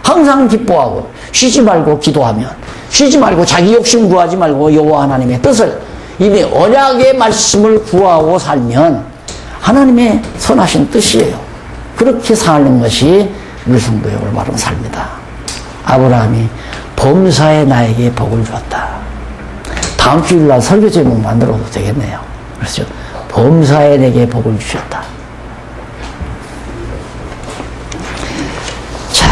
항상 기뻐하고 쉬지 말고 기도하면 쉬지 말고 자기 욕심 구하지 말고 여호와 하나님의 뜻을 이미 언약의 말씀을 구하고 살면 하나님의 선하신 뜻이에요. 그렇게 사는 것이 우리 성도의 올바른 삶이다. 아브라함이 범사에 나에게 복을 주었다. 다음 주일날 설교 제목 만들어도 되겠네요. 그렇죠? 범사에 내게 복을 주셨다. 자,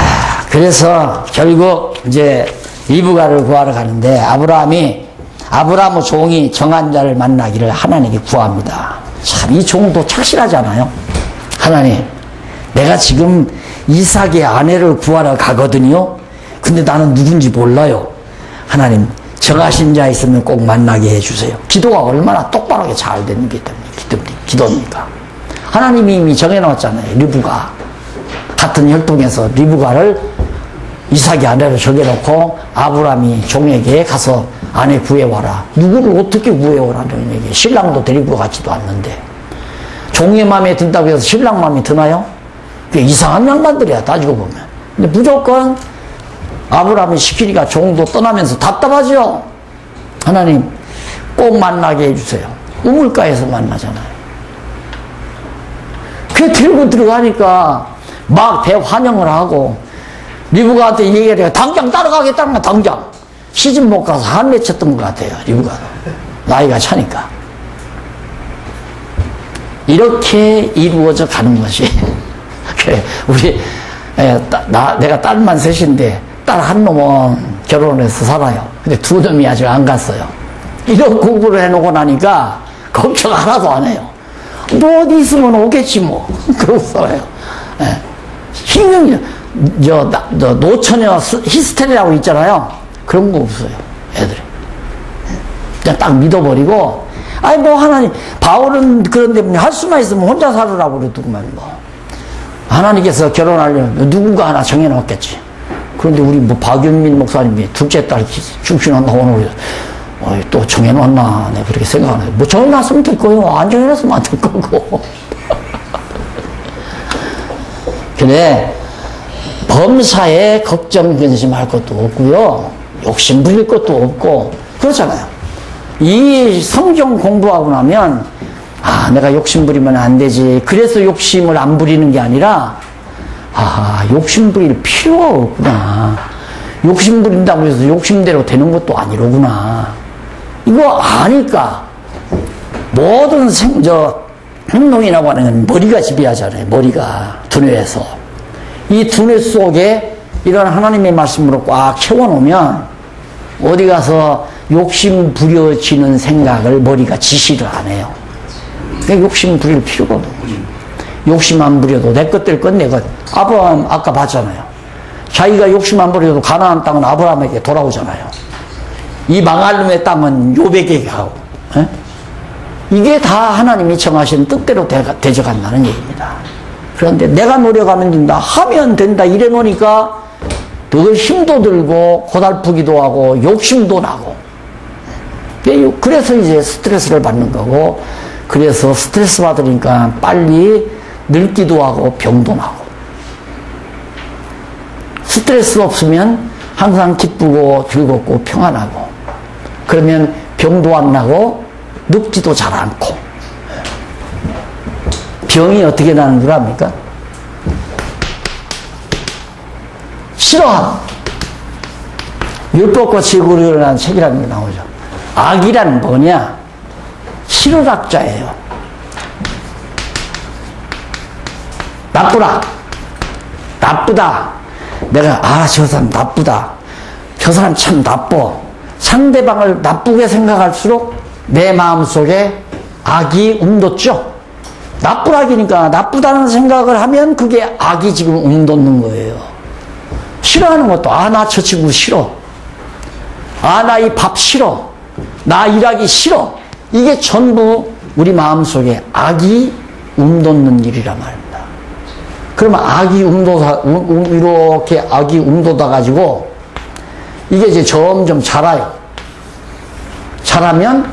그래서 결국 이제 리브가를 구하러 가는데 아브라함의 종이 정한 자를 만나기를 하나님께 구합니다. 참, 이 종도 착실하잖아요. 하나님, 내가 지금 이삭의 아내를 구하러 가거든요. 근데 나는 누군지 몰라요. 하나님, 정하신 자 있으면 꼭 만나게 해주세요. 기도가 얼마나 똑바르게 잘 되는 게 때문에 기도입니다. 기도입니까? 하나님이 이미 정해놓았잖아요. 리브가. 같은 혈통에서 리브가를 이삭의 아내로 정해놓고 아브라함이 종에게 가서 아내 구해와라. 누구를 어떻게 구해오라는 얘기. 신랑도 데리고 가지도 않는데. 종의 마음에 든다고 해서 신랑 마음에 드나요? 이상한 양반들이야, 따지고 보면. 근데 무조건 아브라함이 시키니까 종도 떠나면서 답답하죠? 하나님, 꼭 만나게 해주세요. 우물가에서 만나잖아요. 그 들고 들어가니까 막 대환영을 하고, 리브가한테 얘기를 해요. 당장 따라가겠다는 거야, 당장. 시집 못 가서 한 맺혔던 것 같아요, 리브가도. 나이가 차니까. 이렇게 이루어져 가는 것이. 우리, 내가 딸만 셋인데, 딸 한 놈은 결혼해서 살아요. 근데 두 놈이 아직 안 갔어요. 이런 공부를 해놓고 나니까, 걱정 하나도 안 해요. 뭐 어디 있으면 오겠지 뭐. 그러고 살아요. 노처녀 히스테리라고 있잖아요. 그런 거 없어요, 애들이. 그냥 딱 믿어버리고, 아니, 뭐, 하나님, 바울은 그런데 할 수만 있으면 혼자 살으라고 그러더구만, 뭐. 하나님께서 결혼하려면 누군가 하나 정해놓았겠지. 그런데 우리 뭐, 박윤민 목사님이 둘째 딸 죽신한다고 오늘, 또 정해놨나, 내가 그렇게 생각하네. 뭐, 정해놨으면 될 거예요. 안 정해놨으면 안 될 거고. 근데, 범사에 걱정, 근심할 것도 없고요. 욕심 부릴 것도 없고, 그렇잖아요. 이 성경 공부하고 나면, 아, 내가 욕심 부리면 안 되지. 그래서 욕심을 안 부리는 게 아니라, 아, 욕심 부릴 필요가 없구나. 욕심 부린다고 해서 욕심대로 되는 것도 아니로구나. 이거 아니까, 모든 행동이라고 하는 건 머리가 지배하잖아요. 머리가, 두뇌에서. 이 두뇌 속에 이런 하나님의 말씀으로 꽉 채워놓으면 어디 가서 욕심 부려지는 생각을 머리가 지시를 안 해요. 그러니까 욕심 부릴 필요가 없는 거죠. 욕심 안 부려도 내 것 될 건 내 것. 아브라함 아까 봤잖아요. 자기가 욕심 안 부려도 가나안 땅은 아브라함에게 돌아오잖아요. 이 망할 놈의 땅은 요백에게 가고. 에? 이게 다 하나님이 정하신 뜻대로 되져간다는 얘기입니다. 그런데 내가 노력하면 된다, 하면 된다 이래 놓으니까 더 힘도 들고 고달프기도 하고 욕심도 나고. 그래서 이제 스트레스를 받는 거고, 그래서 스트레스 받으니까 빨리 늙기도 하고 병도 나고. 스트레스 없으면 항상 기쁘고 즐겁고 평안하고, 그러면 병도 안 나고 늙지도 잘 않고. 병이 어떻게 나는 줄 압니까? 싫어함. 율법과 지구라는 책이라는 게 나오죠. 악이란 뭐냐? 싫어락자예요. 나쁘다. 나쁘다. 내가, 저 사람 나쁘다. 저 사람 참 나빠. 상대방을 나쁘게 생각할수록 내 마음속에 악이 움돋죠? 나쁘락이니까 나쁘다는 생각을 하면 그게 악이 지금 움돋는 거예요. 싫어하는 것도, 나 저 친구 싫어. 나 이 밥 싫어. 나 일하기 싫어. 이게 전부 우리 마음속에 악이 움돋는 일이란 말입니다. 그러면 악이 이렇게 악이 움돋아가지고 이게 이제 점점 자라요. 자라면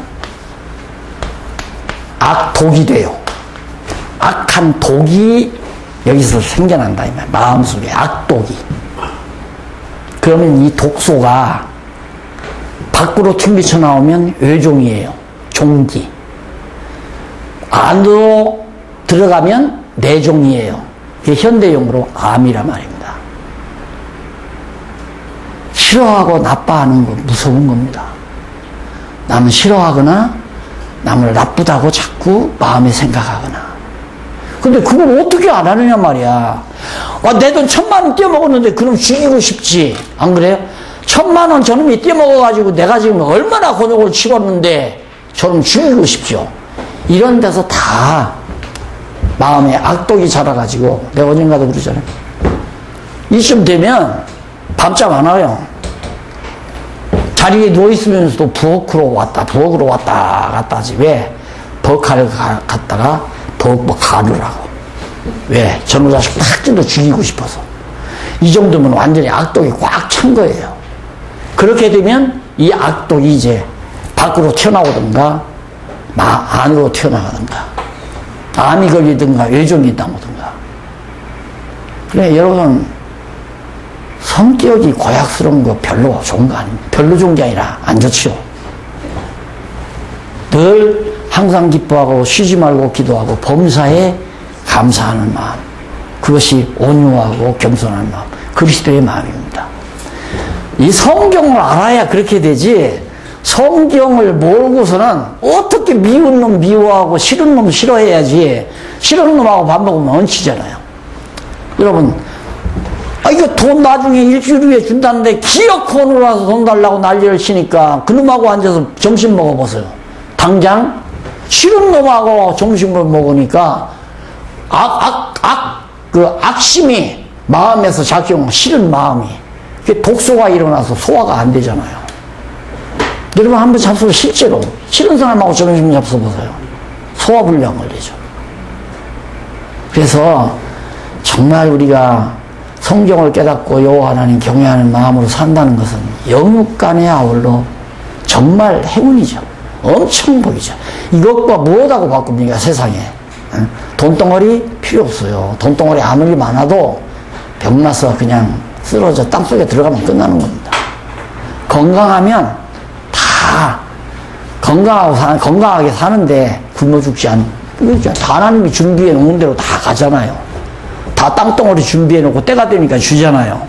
악독이 돼요. 악한 독이 여기서 생겨난다, 이 말. 마음속에 악독이. 그러면 이 독소가 밖으로 튕기쳐 나오면 외종이에요. 종기. 안으로 들어가면 내종이에요. 이게 현대용어로 암이란 말입니다. 싫어하고 나빠하는 거 무서운 겁니다. 남을 싫어하거나 남을 나쁘다고 자꾸 마음에 생각하거나. 근데 그걸 어떻게 안 하느냐 말이야. 내 돈 1,000,000원 떼먹었는데 그럼 죽이고 싶지. 안 그래요? 1,000,000원 저놈이 떼먹어가지고 내가 지금 얼마나 곤욕을 치렀는데 저놈 죽이고 싶죠. 이런 데서 다 마음에 악독이 자라가지고, 내가 언젠가도 그러잖아요. 이쯤 되면 밤잠 안 와요. 자리에 누워있으면서도 부엌으로 왔다 갔다 하지. 왜? 버칼을 갖다가 더욱 뭐 가루라고. 왜? 저놈 자식 탁 찔러 죽이고 싶어서. 이 정도면 완전히 악독이 꽉 찬 거예요. 그렇게 되면 이 악독이 이제 밖으로 튀어나오든가 안으로 튀어나가든가 암이 걸리든가 외종이 나오든가. 그래 여러분 성격이 고약스러운 거 별로 좋은 거 아닙니다. 별로 좋은 게 아니라 안 좋죠. 늘 항상 기뻐하고 쉬지 말고 기도하고 범사에 감사하는 마음, 그것이 온유하고 겸손한 마음, 그리스도의 마음입니다. 이 성경을 알아야 그렇게 되지, 성경을 모르고서는 어떻게 미운 놈 미워하고 싫은 놈 싫어해야지, 싫은 놈하고 밥 먹으면 얹히잖아요. 여러분, 이거 돈 나중에 일주일 후에 준다는데 기어코 와서 돈 달라고 난리를 치니까 그놈하고 앉아서 점심 먹어보세요. 당장 싫은 놈하고 점심을 먹으니까 악심이 마음에서 작용, 싫은 마음이 독소가 일어나서 소화가 안 되잖아요. 여러분 한번 잡숴 실제로 싫은 사람하고 점심 잡숴보세요. 소화불량 걸리죠. 그래서 정말 우리가 성경을 깨닫고 여호와 하나님 경외하는 마음으로 산다는 것은 영육간의 아울러 정말 행운이죠. 엄청 복이죠. 이것과 무엇하고 바꿉니까 세상에. 돈덩어리 필요 없어요. 돈덩어리 아무리 많아도 병나서 그냥 쓰러져 땅속에 들어가면 끝나는 겁니다. 건강하면 다 건강하게 사는데 굶어 죽지 않는, 다 하나님이 준비해 놓은 대로 다 가잖아요. 다 땅덩어리 준비해 놓고 때가 되니까 주잖아요.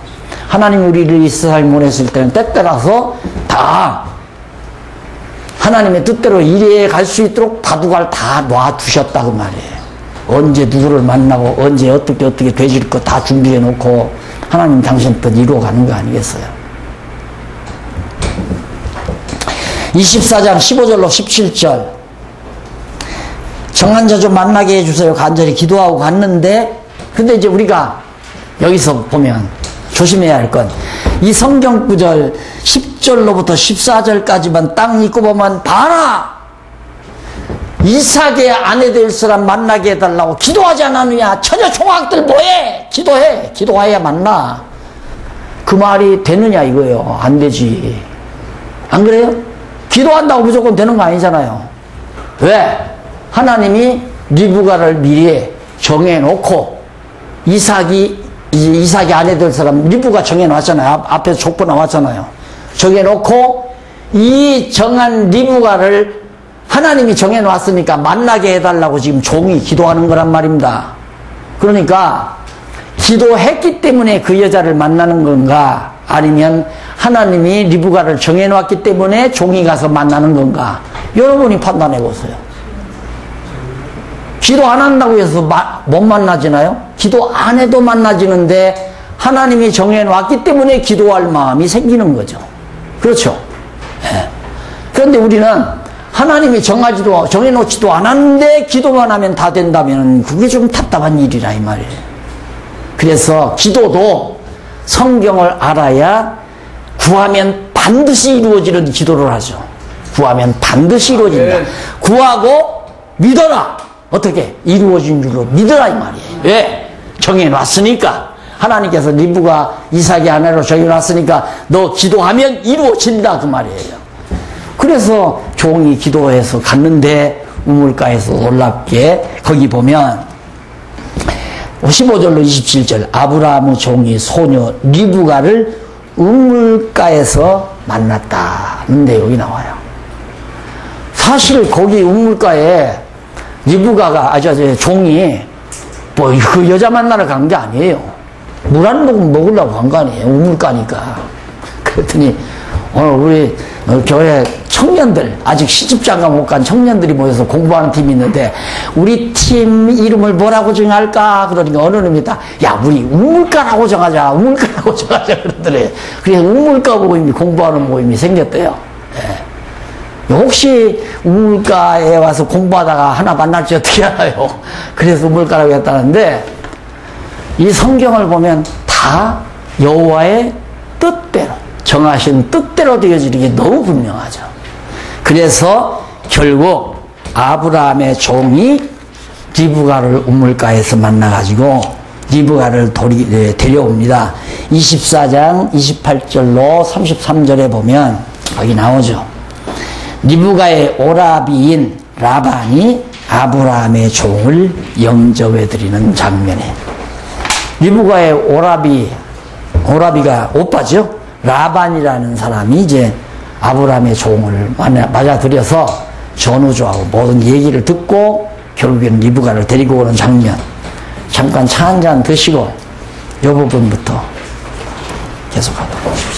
하나님 우리를 이 세상에 보냈을 때는 때때라서 다 하나님의 뜻대로 일에 갈 수 있도록 바둑알 다 놔두셨다 그 말이에요. 언제 누구를 만나고 언제 어떻게 되질 거 다 준비해 놓고 하나님 당신 뜻 이루어가는 거 아니겠어요? 24장 15절로 17절 정한 자 좀 만나게 해주세요. 간절히 기도하고 갔는데, 근데 이제 우리가 여기서 보면 조심해야 할 건 이 성경 구절 10절로부터 14절까지만 딱 읽고 보면 봐라! 이삭의 아내 될 사람 만나게 해달라고 기도하지 않았느냐? 처녀 총각들 뭐해? 기도해. 기도해야 만나. 그 말이 되느냐 이거예요. 안 되지. 안 그래요? 기도한다고 무조건 되는 거 아니잖아요. 왜? 하나님이 리브가를 미리 정해놓고 이삭이 아내 될 사람 리브가 정해놨잖아요. 앞에서 족보 나왔잖아요. 정해놓고 이 정한 리브가를 하나님이 정해놨으니까 만나게 해달라고 지금 종이 기도하는 거란 말입니다. 그러니까 기도했기 때문에 그 여자를 만나는 건가, 아니면 하나님이 리브가를 정해놨기 때문에 종이 가서 만나는 건가, 여러분이 판단해 보세요. 기도 안 한다고 해서 못 만나지나요? 기도 안 해도 만나지는데 하나님이 정해놨기 때문에 기도할 마음이 생기는 거죠. 그렇죠? 네. 그런데 우리는 하나님이 정해놓지도 않았는데 기도만 하면 다 된다면 그게 좀 답답한 일이라 이 말이에요. 그래서 기도도 성경을 알아야 구하면 반드시 이루어지는 기도를 하죠. 구하면 반드시 이루어진다. 구하고 믿어라. 어떻게? 이루어진 줄로 믿으라 이 말이에요. 왜? 정해놨으니까. 하나님께서 리브가 이삭의 아내로 정해놨으니까 너 기도하면 이루어진다 그 말이에요. 그래서 종이 기도해서 갔는데 우물가에서 놀랍게 거기 보면 15절로 27절 아브라함의 종이 소녀 리브가를 우물가에서 만났다는 내용이 나와요. 사실 거기 우물가에 리브가가 종이 뭐 그 여자 만나러 간 게 아니에요. 물 한 모금 먹으려고 간 거 아니에요. 우물가니까. 그랬더니 오늘 우리 교회 청년들, 아직 시집장가 못 간 청년들이 모여서 공부하는 팀이 있는데 우리 팀 이름을 뭐라고 정할까? 그러니까 어느 놈이 다 야 우리 우물가라고 정하자. 우물가라고 정하자 그러더래. 그래서 우물가 모임이 공부하는 모임이 생겼대요. 예. 혹시 우물가에 와서 공부하다가 하나 만날지 어떻게 알아요? 그래서 우물가라고 했다는데 이 성경을 보면 다 여호와의 뜻대로 정하신 뜻대로 되어지는 게 너무 분명하죠. 그래서 결국 아브라함의 종이 리브가를 우물가에서 만나가지고 리브가를 데려옵니다. 24장 28절로 33절에 보면 거기 나오죠. 리브가의 오라비인 라반이 아브라함의 종을 영접해드리는 장면에 리브가의 오라비가 오빠죠. 라반이라는 사람이 이제 아브라함의 종을 맞아들여서 전우조하고 모든 얘기를 듣고 결국에는 리브가를 데리고 오는 장면. 잠깐 차 한잔 드시고 이 부분부터 계속하도록 하십시오.